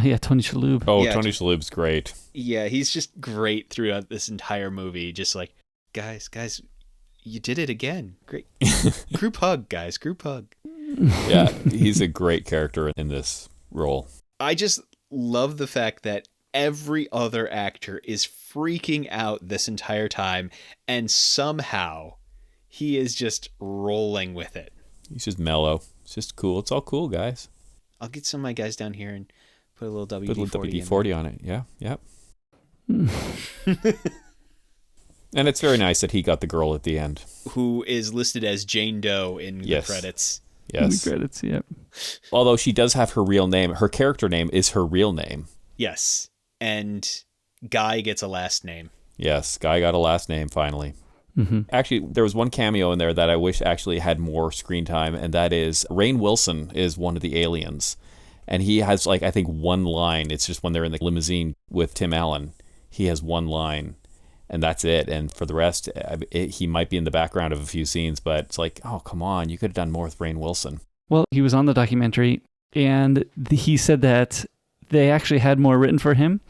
Yeah, Tony Shalhoub. Oh, Yeah, Tony Shalhoub's great. Yeah, he's just great throughout this entire movie. Just like, guys, you did it again. Great. Group hug, guys. Group hug. Yeah, he's a great character in this role. I just love the fact that every other actor is freaking out this entire time, and somehow he is just rolling with it. He's just mellow. It's just cool. It's all cool, guys. I'll get some of my guys down here and put a little WD-40, Put a little WD-40 on it. Yeah, yep. And it's very nice that he got the girl at the end. Who is listed as Jane Doe in the credits. Yes. The credits, yep. Although she does have her real name. Her character name is her real name. Yes. And Guy gets a last name. Yes, Guy got a last name finally. Mm-hmm. Actually, there was one cameo in there that I wish actually had more screen time, and that is Rainn Wilson is one of the aliens. And he has, like, I think one line. It's just when they're in the limousine with Tim Allen. He has one line, and that's it. And for the rest, he might be in the background of a few scenes, but it's like, oh, come on. You could have done more with Rainn Wilson. Well, he was on the documentary, and he said that they actually had more written for him,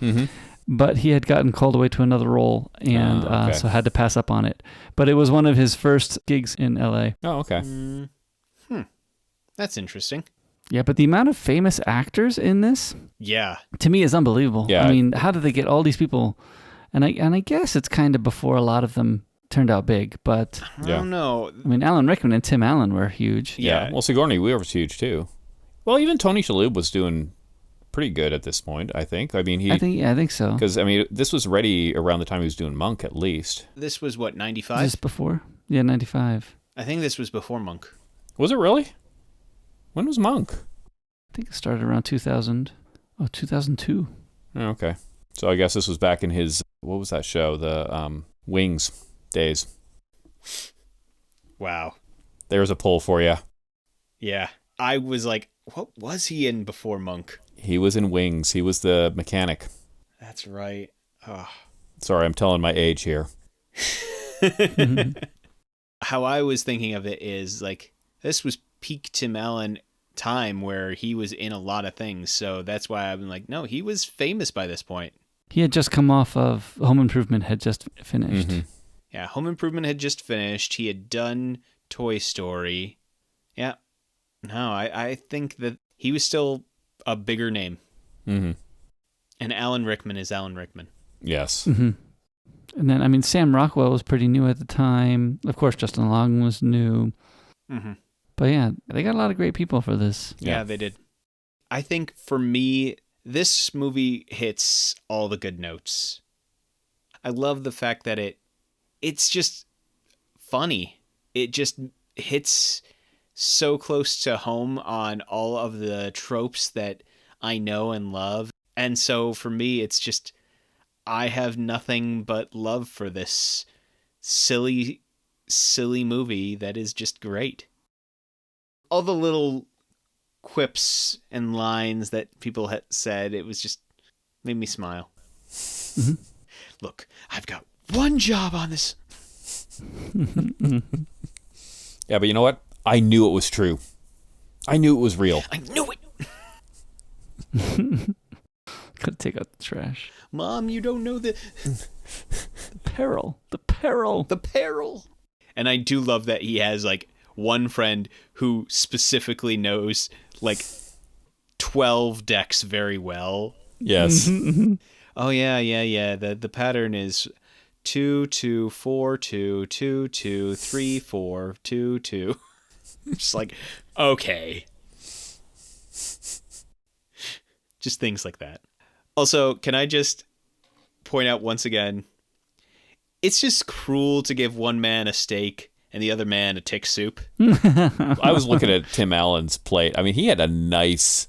but he had gotten called away to another role, and so had to pass up on it. But it was one of his first gigs in L.A. Oh, okay. That's interesting. Yeah, but the amount of famous actors in this, Yeah. to me, is unbelievable. Yeah. I mean, how did they get all these people? And I guess it's kind of before a lot of them turned out big, but I don't know. I mean, Alan Rickman and Tim Allen were huge. Yeah. Well, Sigourney Weaver was huge, too. Well, even Tony Shalhoub was doing pretty good at this point, I think. I mean, I think so. Because, I mean, this was ready around the time he was doing Monk, at least. This was what, Was 95? this before? Yeah, 95. I think this was before Monk. Was it really? When was Monk? I think it started around 2000. Oh, 2002. Oh, okay. So I guess this was back in his, what was that show? The Wings days. Wow. There's a poll for you. Yeah. I was like, what was he in before Monk? He was in Wings. He was the mechanic. That's right. Oh. Sorry, I'm telling my age here. How I was thinking of it is like, this was peak Tim Allen time where he was in a lot of things. So that's why I've been like, no, he was famous by this point. He had just come off of Home Improvement, had just finished. Yeah, Home Improvement had just finished. He had done Toy Story. Yeah. No, I think that he was still a bigger name. And Alan Rickman is Alan Rickman. Yes. And then, I mean, Sam Rockwell was pretty new at the time. Of course, Justin Long was new. But yeah, they got a lot of great people for this. Yeah, they did. I think for me, this movie hits all the good notes. I love the fact that it's just funny. It just hits so close to home on all of the tropes that I know and love. And so for me, it's just, I have nothing but love for this silly, silly movie that is just great. All the little quips and lines that people had said, it was just made me smile. Look, I've got one job on this. Yeah, but you know what? I knew it was true. I knew it was real. I knew it. Could take out the trash. Mom, you don't know the Peril. The peril. the peril. And I do love that he has like one friend who specifically knows like 12 decks very well. Yes. Oh yeah. The pattern is 2 2 4 2 2 2 3 4 2 2. Just like, okay. Just things like that. Also, can I just point out once again, it's just cruel to give one man a steak and the other man a tick soup. I was looking at Tim Allen's plate. I mean, he had a nice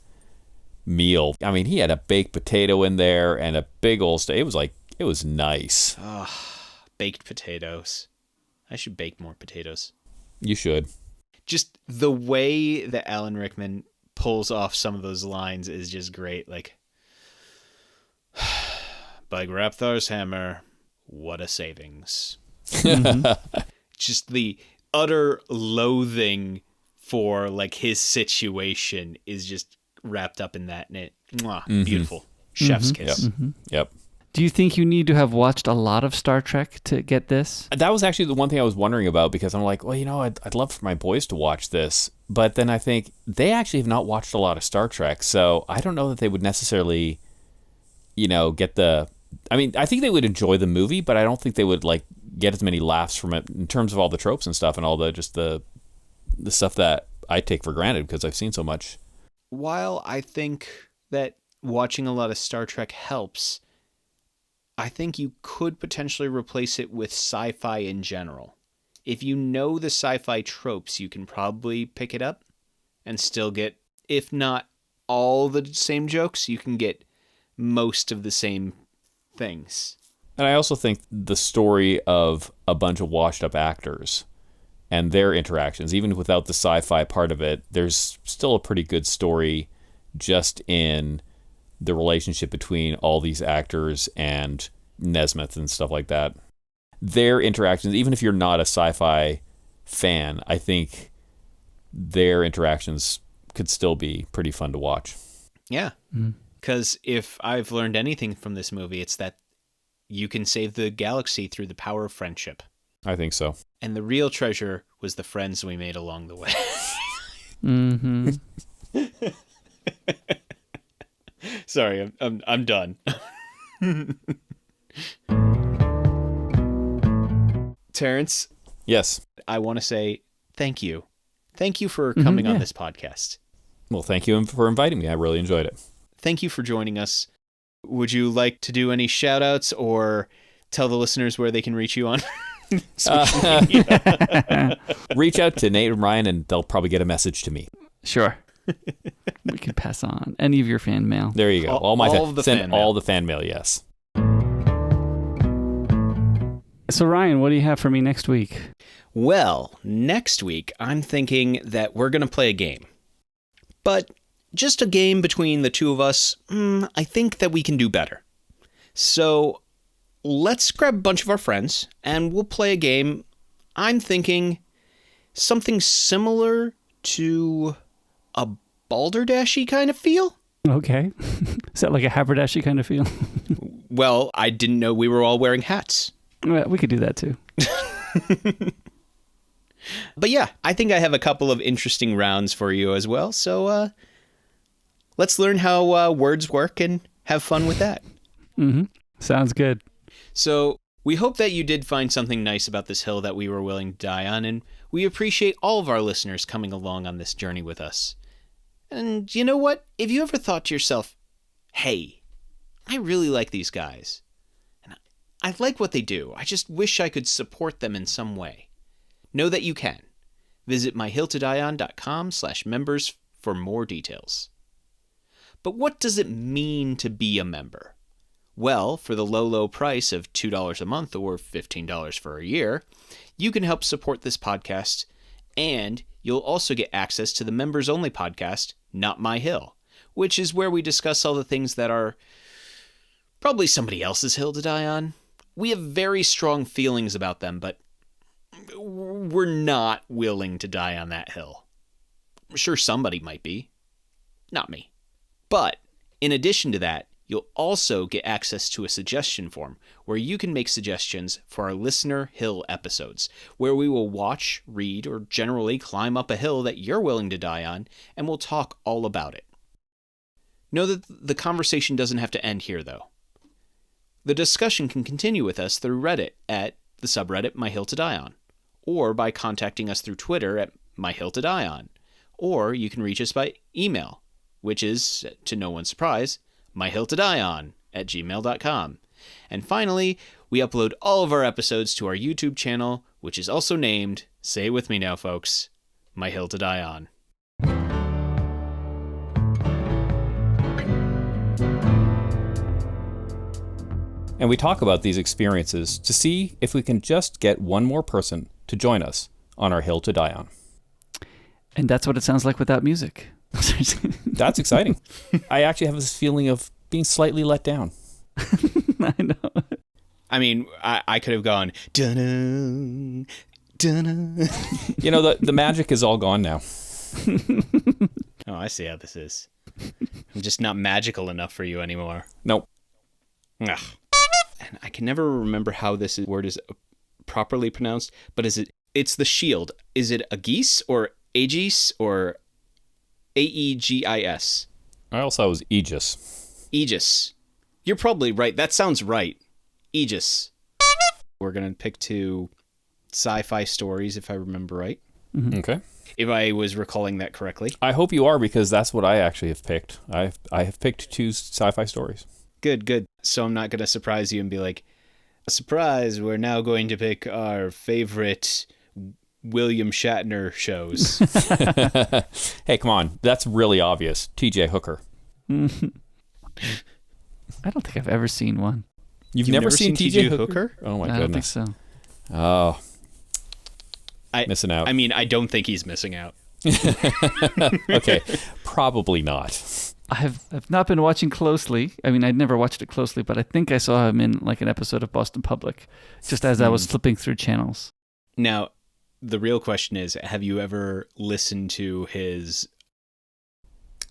meal. I mean, he had a baked potato in there and a big old steak. It was nice. Baked potatoes. I should bake more potatoes. You should. Just the way that Alan Rickman pulls off some of those lines is just great. Like, by Grabthar's hammer, what a savings. Just the utter loathing for like his situation is just wrapped up in that. And it, beautiful. Chef's kiss. Yep. Do you think you need to have watched a lot of Star Trek to get this? That was actually the one thing I was wondering about, because I'm like, well, you know, I'd love for my boys to watch this. But then I think they actually have not watched a lot of Star Trek. So I don't know that they would necessarily, you know, get the... I mean, I think they would enjoy the movie, but I don't think they would like get as many laughs from it in terms of all the tropes and stuff and all the just the stuff that I take for granted because I've seen so much. While I think that watching a lot of Star Trek helps, I think you could potentially replace it with sci-fi in general. If you know the sci-fi tropes, you can probably pick it up and still get, if not all the same jokes, you can get most of the same things. And I also think the story of a bunch of washed up actors and their interactions, even without the sci-fi part of it, there's still a pretty good story just in the relationship between all these actors and Nesmith and stuff like that. Their interactions, even if you're not a sci-fi fan, I think their interactions could still be pretty fun to watch. Yeah. Because if I've learned anything from this movie, it's that you can save the galaxy through the power of friendship. I think so. And the real treasure was the friends we made along the way. Mm-hmm. Sorry, I'm done. Terrence, Yes. I want to say thank you. Thank you for coming on this podcast. Well, thank you for inviting me. I really enjoyed it. Thank you for joining us. Would you like to do any shout outs or tell the listeners where they can reach you on social media? Reach out to Nate and Ryan and they'll probably get a message to me. Sure. We can pass on any of your fan mail. There you go. All of the fan mail. All the fan mail, yes. So, Ryan, what do you have for me next week? Well, next week, I'm thinking that we're going to play a game. But just a game between the two of us, I think that we can do better. So let's grab a bunch of our friends and we'll play a game. I'm thinking something similar to a Balderdash-y kind of feel. Okay. Is that like a haberdashy kind of feel? Well, I didn't know we were all wearing hats. Well, we could do that too. But yeah, I think I have a couple of interesting rounds for you as well. So let's learn how words work and have fun with that. Mm-hmm. Sounds good. So we hope that you did find something nice about this hill that we were willing to die on, and we appreciate all of our listeners coming along on this journey with us. And you know what? If you ever thought to yourself, hey, I really like these guys, and I like what they do, I just wish I could support them in some way, know that you can. Visit myhilltodieon.com/members for more details. But what does it mean to be a member? Well, for the low price of $2 a month or $15 for a year, you can help support this podcast, and you'll also get access to the members-only podcast, Not My Hill, which is where we discuss all the things that are probably somebody else's hill to die on. We have very strong feelings about them, but we're not willing to die on that hill. I'm sure somebody might be. Not me. But in addition to that, you'll also get access to a suggestion form where you can make suggestions for our Listener Hill episodes, where we will watch, read, or generally climb up a hill that you're willing to die on, and we'll talk all about it. Know that the conversation doesn't have to end here, though. The discussion can continue with us through Reddit at the subreddit My Hill to Die On, or by contacting us through Twitter at My Hill to Die On, or you can reach us by email, which is, to no one's surprise, myhilltodieon@gmail.com. And finally, we upload all of our episodes to our YouTube channel, which is also named, say it with me now, folks, My Hill to Die On. And we talk about these experiences to see if we can just get one more person to join us on our hill to die on. And that's what it sounds like without music. That's exciting. I actually have this feeling of being slightly let down. I know. I mean, I could have gone, dun-dun, dun-dun. You know, the magic is all gone now. Oh, I see how this is. I'm just not magical enough for you anymore. Nope. Ugh. And I can never remember how this word is properly pronounced, but it's the shield. Is it Aegis or Aegis or Aegis? I also was Aegis. Aegis. You're probably right. That sounds right. Aegis. We're going to pick 2 sci-fi stories, if I remember right. Mm-hmm. Okay. If I was recalling that correctly. I hope you are, because that's what I actually have picked. I have picked 2 sci-fi stories. Good. So I'm not going to surprise you and be like, surprise, we're now going to pick our favorite William Shatner shows. Hey, come on. That's really obvious. TJ Hooker. I don't think I've ever seen one. You've never seen T.J. Hooker? Oh my I don't think goodness. so. Oh, missing out. I mean, I don't think he's missing out. Okay, probably not. I've not been watching closely. I mean, I'd never watched it closely, but I think I saw him in like an episode of Boston Public, just as I was flipping through channels. Now, the real question is, have you ever listened to his...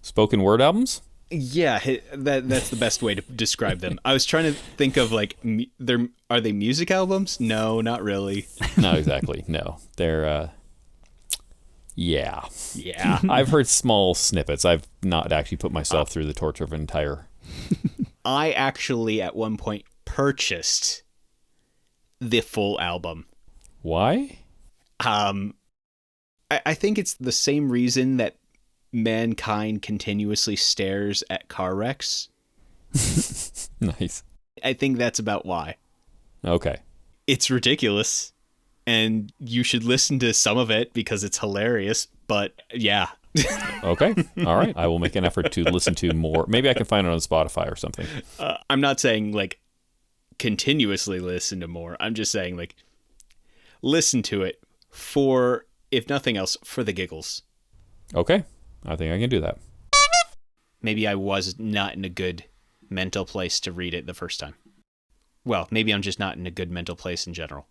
Spoken word albums? Yeah, that's the best way to describe them. I was trying to think of like, are they music albums? No, not really. No, exactly. No, they're... Yeah. Yeah. I've heard small snippets. I've not actually put myself through the torture of an entire... I actually, at one point, purchased the full album. Why? I think it's the same reason that mankind continuously stares at car wrecks. Nice. I think that's about why. Okay. It's ridiculous, and you should listen to some of it because it's hilarious, but yeah. Okay. All right. I will make an effort to listen to more. Maybe I can find it on Spotify or something. I'm not saying, like, continuously listen to more. I'm just saying, like, listen to it for, if nothing else, for the giggles. Okay. I think I can do that. Maybe I was not in a good mental place to read it the first time. Well, maybe I'm just not in a good mental place in general.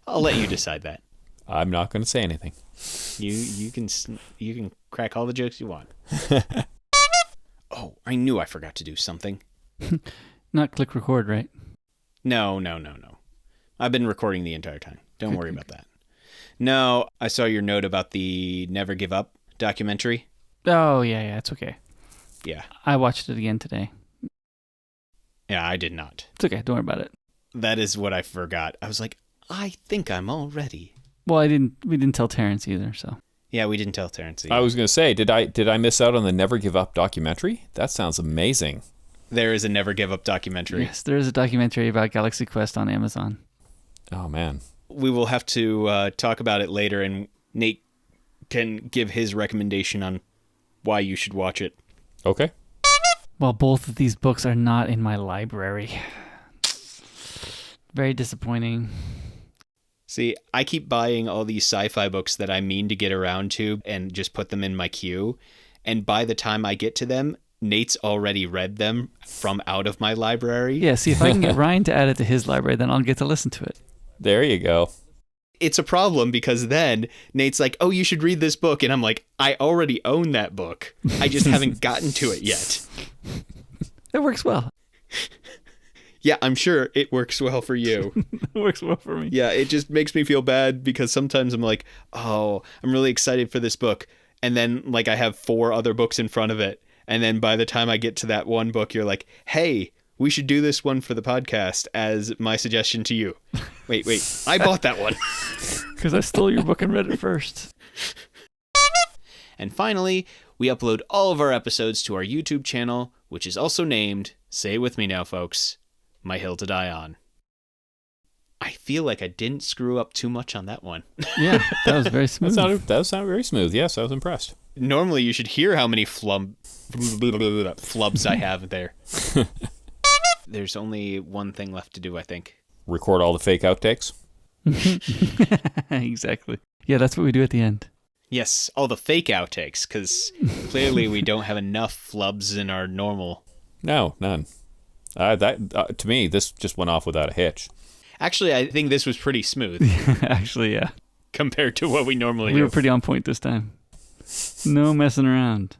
I'll let you decide that. I'm not going to say anything. You can crack all the jokes you want. Oh, I knew I forgot to do something. Not click record, right? No. I've been recording the entire time. Don't worry about that. No, I saw your note about the Never Give Up documentary. Oh, yeah, it's okay. Yeah. I watched it again today. Yeah, I did not. It's okay, don't worry about it. That is what I forgot. I was like, I think I'm all ready. Well, we didn't tell Terence either, so. Yeah, we didn't tell Terence either. I was going to say, did I miss out on the Never Give Up documentary? That sounds amazing. There is a Never Give Up documentary. Yes, there is a documentary about Galaxy Quest on Amazon. Oh, man. We will have to talk about it later, and Nate can give his recommendation on why you should watch it. Okay. Well, both of these books are not in my library. Very disappointing. See, I keep buying all these sci-fi books that I mean to get around to and just put them in my queue. And by the time I get to them, Nate's already read them from out of my library. Yeah, see, if I can get Ryan to add it to his library, then I'll get to listen to it. There you go. It's a problem because then Nate's like, oh, you should read this book. And I'm like, I already own that book. I just haven't gotten to it yet. It works well. Yeah, I'm sure it works well for you. It works well for me. Yeah, it just makes me feel bad because sometimes I'm like, oh, I'm really excited for this book. And then like I have 4 other books in front of it. And then by the time I get to that one book, you're like, hey, we should do this one for the podcast as my suggestion to you. Wait, I bought that one. Because I stole your book and read it first. And finally, we upload all of our episodes to our YouTube channel, which is also named, say it with me now, folks, My Hill to Die On. I feel like I didn't screw up too much on that one. Yeah, that was very smooth. That sounded very smooth. Yes, I was impressed. Normally, you should hear how many flubs I have there. There's only one thing left to do, I think. Record all the fake outtakes. Exactly. Yeah, that's what we do at the end. Yes, all the fake outtakes, because clearly we don't have enough flubs in our normal. No, none. To me, this just went off without a hitch. Actually, I think this was pretty smooth. Actually, yeah. Compared to what we normally do. We were pretty on point this time. No messing around.